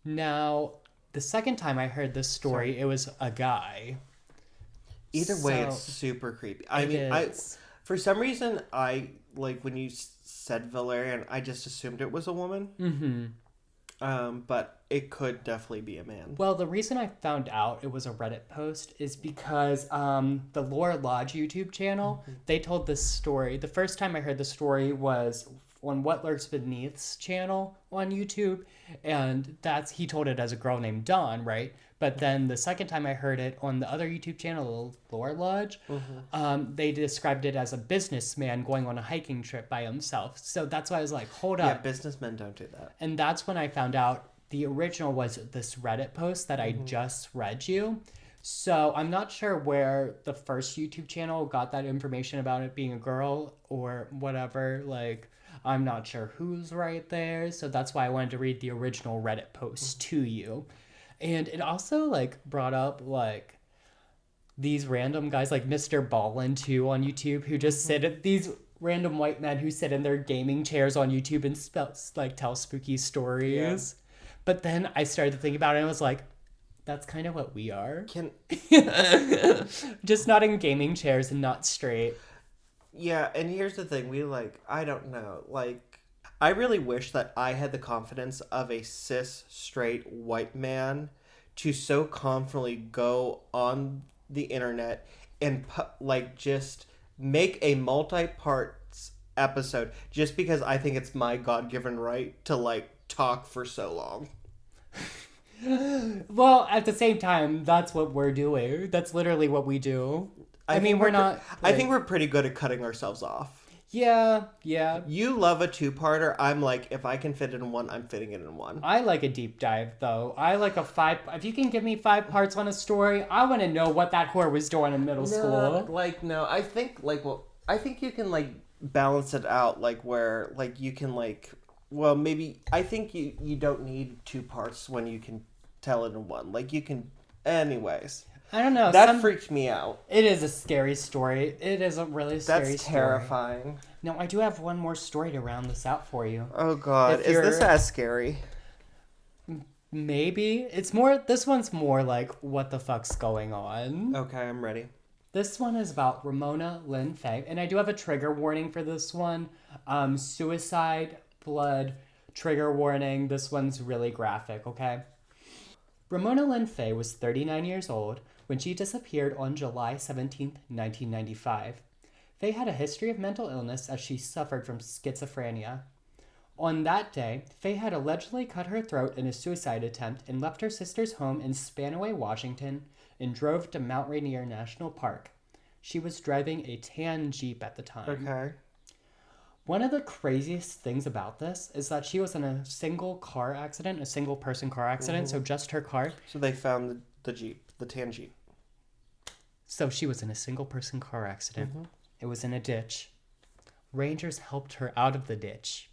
Now, the second time I heard this story, It was a guy. Either way, it's super creepy. I mean, for some reason, I like when you said Valerian, I just assumed it was a woman. Mm-hmm. But it could definitely be a man. Well, the reason I found out it was a Reddit post is because the Lore Lodge YouTube channel, they told this story. The first time I heard the story was on What Lurks Beneath's channel on YouTube, and he told it as a girl named Dawn, right? But then the second time I heard it on the other YouTube channel, Lore Lodge, they described it as a businessman going on a hiking trip by himself. So that's why I was like, hold up. Yeah, businessmen don't do that. And that's when I found out the original was this Reddit post that I just read you. So I'm not sure where the first YouTube channel got that information about it being a girl or whatever. Like, I'm not sure who's right there. So that's why I wanted to read the original Reddit post to you. And it also like brought up like these random guys like Mr. Ballin too on YouTube who just sit at these random white men who sit in their gaming chairs on YouTube and tell spooky stories. Yeah. But then I started to think about it and I was like, that's kind of what we are. Just not in gaming chairs and not straight. Yeah, and here's the thing. I don't know. I really wish that I had the confidence of a cis, straight, white man to so confidently go on the internet and, just make a multi-part episode just because I think it's my God-given right to, talk for so long. Well, at the same time, that's what we're doing. That's literally what we do. I mean, we're not... I think we're pretty good at cutting ourselves off. Yeah. You love a two-parter. I'm like, if I can fit it in one, I'm fitting it in one. I like a deep dive, though. I like a 5... If you can give me 5 parts on a story, I want to know what that whore was doing in middle school. No. I think, I think you can, balance it out, where, you can, maybe... I think you don't need 2 parts when you can tell it in one. You can... Anyways... I don't know. That freaked me out. It is a scary story. It is a really scary story. That's terrifying. No, I do have one more story to round this out for you. Oh, God. Is this as scary? Maybe. This one's more like, what the fuck's going on? Okay, I'm ready. This one is about Ramona Lynn Fay, and I do have a trigger warning for this one. Suicide, blood, trigger warning. This one's really graphic, okay? Ramona Lynn Fay was 39 years old when she disappeared on July 17th, 1995. Fay had a history of mental illness as she suffered from schizophrenia. On that day, Fay had allegedly cut her throat in a suicide attempt and left her sister's home in Spanaway, Washington, and drove to Mt Rainier National Park. She was driving a tan Jeep at the time. Okay. One of the craziest things about this is that she was in a single person car accident, so just her car. So they found the Jeep, the tan Jeep. So she was in a single person car accident. Mm-hmm. It was in a ditch. Rangers helped her out of the ditch.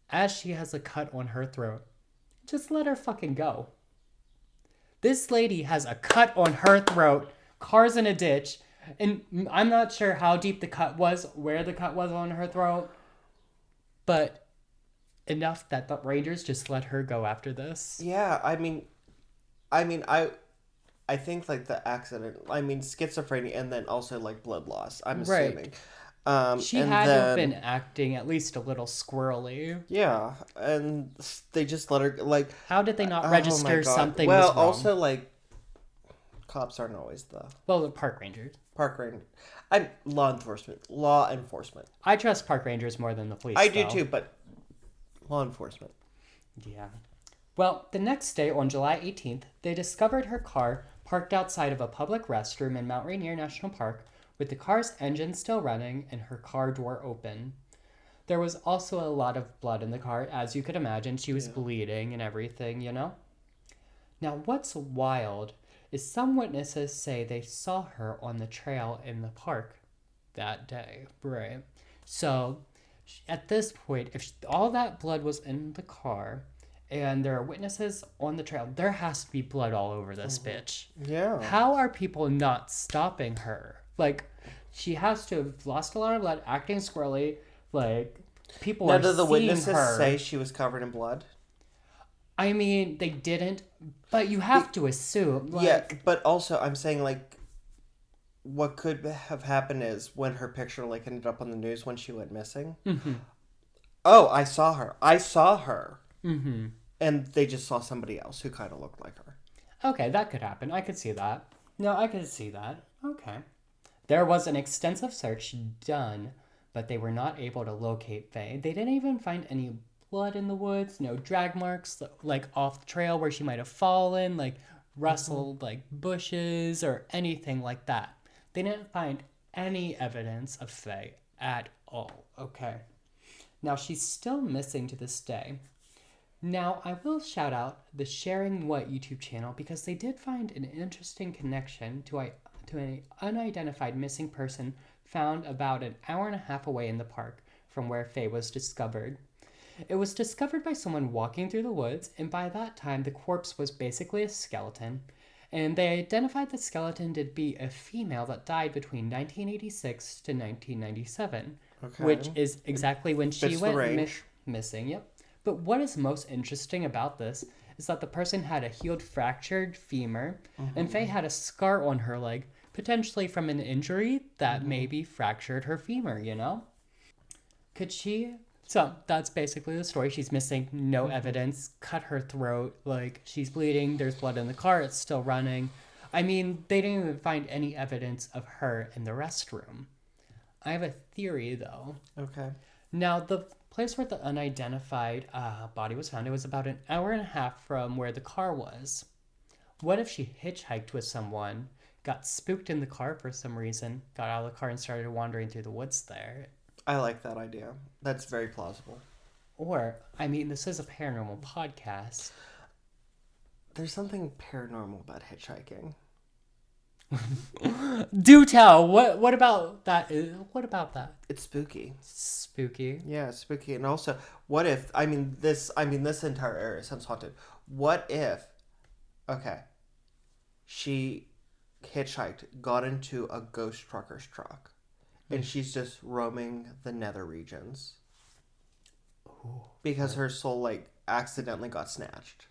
As she has a cut on her throat, just let her fucking go. This lady has a cut on her throat, car's in a ditch, and I'm not sure how deep the cut was, where the cut was on her throat, but enough that the Rangers just let her go after this. Yeah, I think like the accident, schizophrenia and then also like blood loss, I'm assuming. She had to have been acting at least a little squirrely. Yeah, and they just let her, like... How did they not register something was wrong? Well, also, like, cops aren't always the... Well, the park rangers. Law enforcement. I trust park rangers more than the police, I do too, but law enforcement. Yeah. Well, the next day, on July 18th, they discovered her car parked outside of a public restroom in Mt Rainier National Park, with the car's engine still running and her car door open. There was also a lot of blood in the car, as you could imagine. She was bleeding and everything, you know? Now, what's wild is some witnesses say they saw her on the trail in the park that day, right? So, at this point, if all that blood was in the car and there are witnesses on the trail, there has to be blood all over this bitch. Yeah. How are people not stopping her? Like, she has to have lost a lot of blood, acting squirrely. Like, people are seeing her. Now, do the witnesses say she was covered in blood? I mean, they didn't, but you have to assume. Like, yeah, but also, I'm saying, like, what could have happened is when her picture, like, ended up on the news when she went missing. Mm-hmm. Oh, I saw her. Mm-hmm. And they just saw somebody else who kind of looked like her. Okay, that could happen. I could see that. No, I could see that. Okay. There was an extensive search done, but they were not able to locate Faye. They didn't even find any blood in the woods, no drag marks, like off the trail where she might have fallen, like rustled, like bushes or anything like that. They didn't find any evidence of Faye at all. Okay. Now, she's still missing to this day. Now, I will shout out the Sharing What YouTube channel because they did find an interesting connection to an unidentified missing person found about an hour and a half away in the park from where Faye was discovered. It was discovered by someone walking through the woods, and by that time the corpse was basically a skeleton, and they identified the skeleton to be a female that died between 1986 to 1997, which is exactly when she went missing. Yep. But what is most interesting about this is that the person had a healed fractured femur, and Faye had a scar on her leg, potentially from an injury that maybe fractured her femur, you know? Could she... So, that's basically the story. She's missing no evidence, cut her throat, like, she's bleeding, there's blood in the car, it's still running. I mean, they didn't even find any evidence of her in the restroom. I have a theory, though. Okay. Now, the place where the unidentified body was found, it was about an hour and a half from where the car was. What if she hitchhiked with someone, got spooked in the car for some reason, got out of the car and started wandering through the woods there? I like that idea. That's very plausible. Or, I mean, this is a paranormal podcast. There's something paranormal about hitchhiking. Do tell. What about that? What about that? It's spooky. Spooky. Yeah, it's spooky. And also, what if? This entire area sounds haunted. What if? Okay, she hitchhiked, got into a ghost trucker's truck. And she's just roaming the nether regions. Ooh, because her soul, like, accidentally got snatched.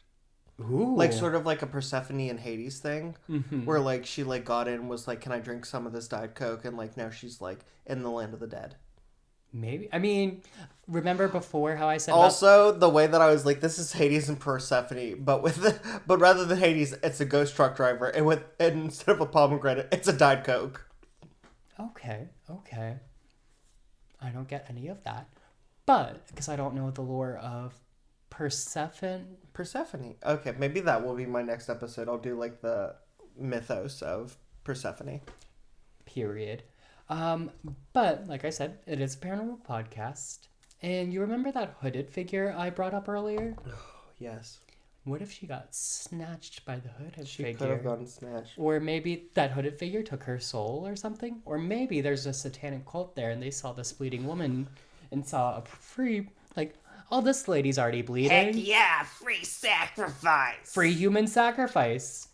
Ooh. Like, sort of like a Persephone and Hades thing. Mm-hmm. Where, like, she, like, got in and was like, can I drink some of this Diet Coke? And, like, now she's, like, in the land of the dead. Maybe. I mean, remember before how I said also the way that I was like, this is Hades and Persephone, but rather than Hades, it's a ghost truck driver, and instead of a pomegranate, it's a Diet Coke. Okay. I don't get any of that, but because I don't know the lore of Persephone. Okay, maybe that will be my next episode. I'll do like the mythos of Persephone. Period. But like I said, it is a paranormal podcast. And you remember that hooded figure I brought up earlier? Yes. What if she got snatched by the hooded figure? She could have gotten snatched. Or maybe that hooded figure took her soul or something? Or maybe there's a satanic cult there and they saw this bleeding woman and saw a free, like, oh, this lady's already bleeding. Heck yeah, free sacrifice. Free human sacrifice.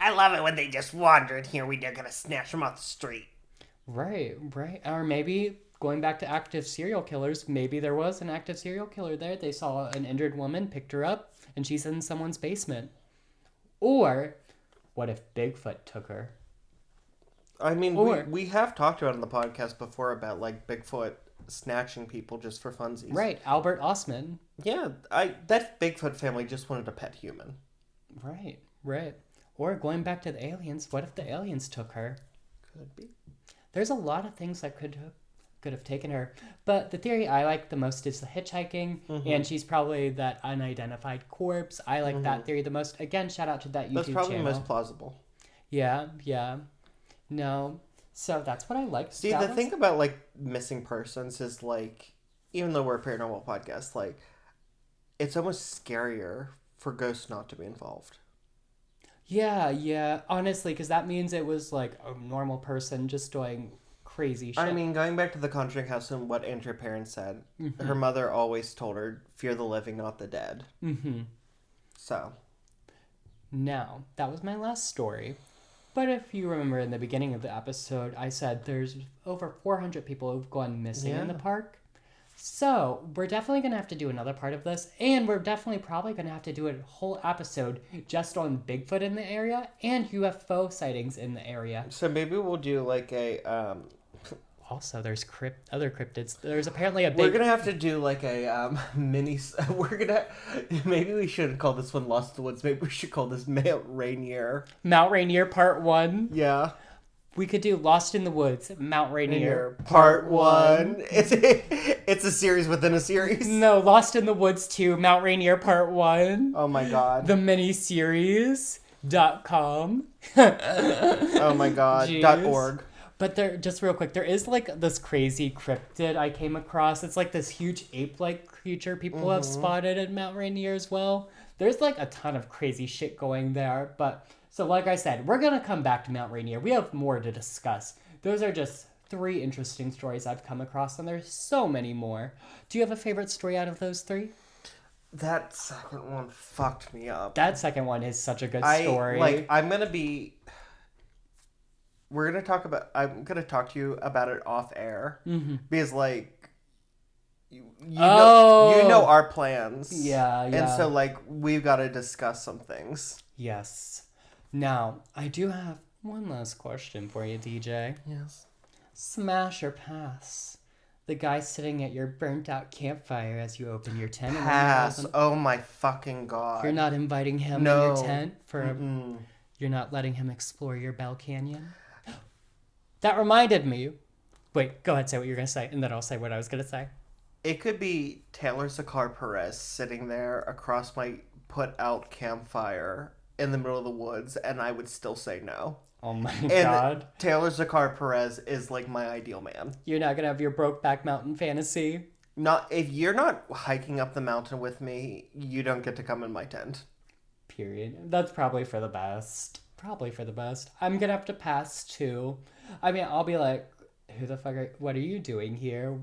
I love it when they just wander in here. We're gonna snatch them off the street. Right. Or maybe going back to active serial killers, maybe there was an active serial killer there. They saw an injured woman, picked her up, and she's in someone's basement. Or what if Bigfoot took her? I mean, we have talked about it on the podcast before about like Bigfoot snatching people just for funsies. Right, Albert Osman. Yeah, that Bigfoot family just wanted a pet human. Right. Or going back to the aliens, what if the aliens took her? Could be. There's a lot of things that could have taken her. But the theory I like the most is the hitchhiking, and she's probably that unidentified corpse. I like that theory the most. Again, shout out to that YouTube channel. That's probably the most plausible. Yeah. No. So that's what I like. See, the thing about, like, missing persons is, like, even though we're a paranormal podcast, like, it's almost scarier for ghosts not to be involved. Yeah. Honestly, because that means it was, like, a normal person just doing crazy shit. I mean, going back to the Conjuring house and what Andrea Perron said, her mother always told her, fear the living, not the dead. Mm-hmm. So. Now, that was my last story. But if you remember in the beginning of the episode, I said there's over 400 people who've gone missing in the park. So, we're definitely going to have to do another part of this, and we're definitely probably going to have to do a whole episode just on Bigfoot in the area and UFO sightings in the area. So maybe we'll do like a... Also, there's other cryptids. There's apparently a big... We're going to have to do like a mini... Maybe we shouldn't call this one Lost in the Woods. Maybe we should call this Mt Rainier. Mount Rainier Part 1. Yeah. We could do Lost in the Woods, Mount Rainier Part 1. It's a series within a series. No, Lost in the Woods 2, Mount Rainier Part 1. Oh my god. The miniseries.com. Oh my god. Jeez. .org. But there, just real quick, there is like this crazy cryptid I came across. It's like this huge ape-like creature people have spotted at Mount Rainier as well. There's like a ton of crazy shit going there, but... So like I said, we're going to come back to Mount Rainier. We have more to discuss. Those are just 3 interesting stories I've come across, and there's so many more. Do you have a favorite story out of those 3? That second one fucked me up. That second one is such a good story. I'm going to talk to you about it off air. Mm-hmm. Because, like, you know our plans. Yeah. And so, like, we've got to discuss some things. Yes. Now, I do have one last question for you, DJ. Yes. Smash or pass? The guy sitting at your burnt out campfire as you open your tent. Pass. Oh my fucking god. You're not inviting him in your tent you're not letting him explore your Bell Canyon? That reminded me. Wait, go ahead, say what you're going to say, and then I'll say what I was going to say. It could be Taylor Zakar Perez sitting there across my put out campfire in the middle of the woods, and I would still say no. Oh my god. Taylor Zakar Perez is like my ideal man. You're not gonna have your Brokeback Mountain fantasy? If you're not hiking up the mountain with me, you don't get to come in my tent. Period. That's probably for the best. I'm gonna have to pass too. I mean, I'll be like, who the fuck what are you doing here?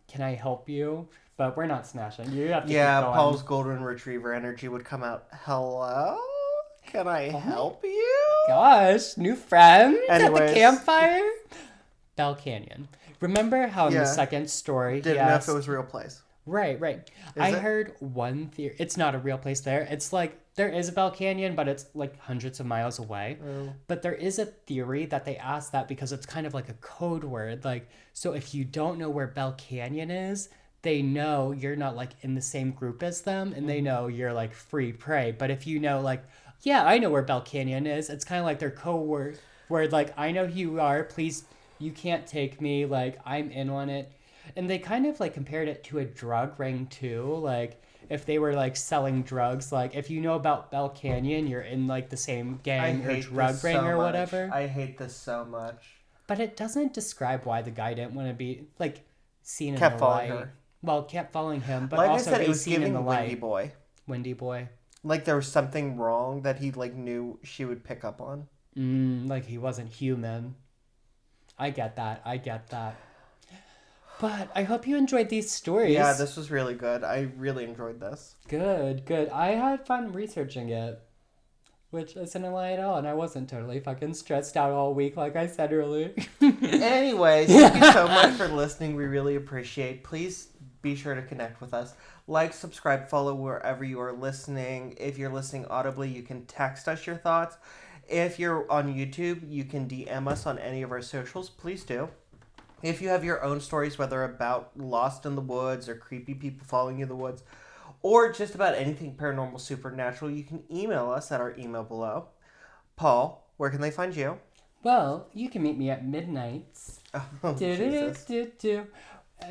Can I help you? But we're not smashing. You have to keep going. Paul's golden retriever energy would come out. Hello? Can I help you? gosh, new friends at the Anyways. campfire? Bell Canyon. Remember how in the Yeah. second story he Didn't know asked... if it was a real place. Right. I it? heard one theory. It's not a real place there. It's like, there is a Bell Canyon, but it's like hundreds of miles away. Oh. But there is a theory that they asked that because it's kind of like a code word. Like, so if you don't know where Bell Canyon is, they know you're not like in the same group as them, and they know you're like free prey. But if you know, like, yeah, I know where Bell Canyon is, it's kind of like their code word, like, I know who you are, please, you can't take me, like, I'm in on it. And they kind of like compared it to a drug ring too, like if they were like selling drugs, like if you know about Bell Canyon, you're in like the same gang or drug ring or whatever. I hate this so much. But it doesn't describe why the guy didn't want to be like seen in Kept the following light. her. Well, kept following him, but Like I also said, be it was seen in the giving light. Windy Boy. Windy boy. Like there was something wrong that he like knew she would pick up on. Like he wasn't human. I get that. But I hope you enjoyed these stories. Yeah, this was really good. I really enjoyed this. Good. I had fun researching it, which isn't a lie at all, and I wasn't totally fucking stressed out all week like I said earlier. Anyways, thank you so much for listening. We really appreciate. Please be sure to connect with us. Like, subscribe, follow wherever you are listening. If you're listening audibly, you can text us your thoughts. If you're on YouTube, you can DM us on any of our socials. Please do. If you have your own stories, whether about lost in the woods or creepy people following you in the woods, or just about anything paranormal, supernatural, you can email us at our email below. Paul, where can they find you? Well, you can meet me at midnights. Oh, Jesus.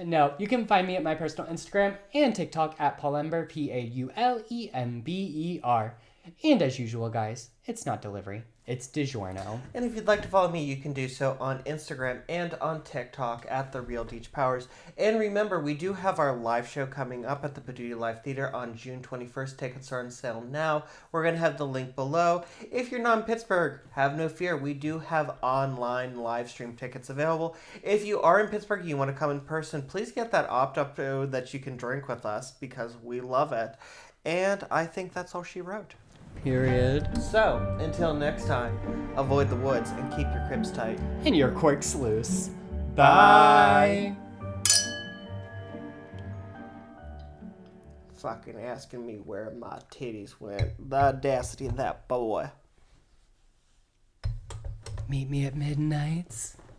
No, you can find me at my personal Instagram and TikTok at Paulember, Paulember. And as usual, guys, it's not delivery, it's DiGiorno. And if you'd like to follow me, you can do so on Instagram and on TikTok at The Real Deej Powers. And remember, we do have our live show coming up at the Paducah Live Theater on June 21st. Tickets are on sale now. We're going to have the link below. If you're not in Pittsburgh, have no fear. We do have online live stream tickets available. If you are in Pittsburgh, you want to come in person, please get that opt-up that you can drink with us because we love it. And I think that's all she wrote. Period. So, until next time, avoid the woods and keep your cribs tight. And your corks loose. Bye. Fucking asking me where my titties went. The audacity of that boy. Meet me at midnights.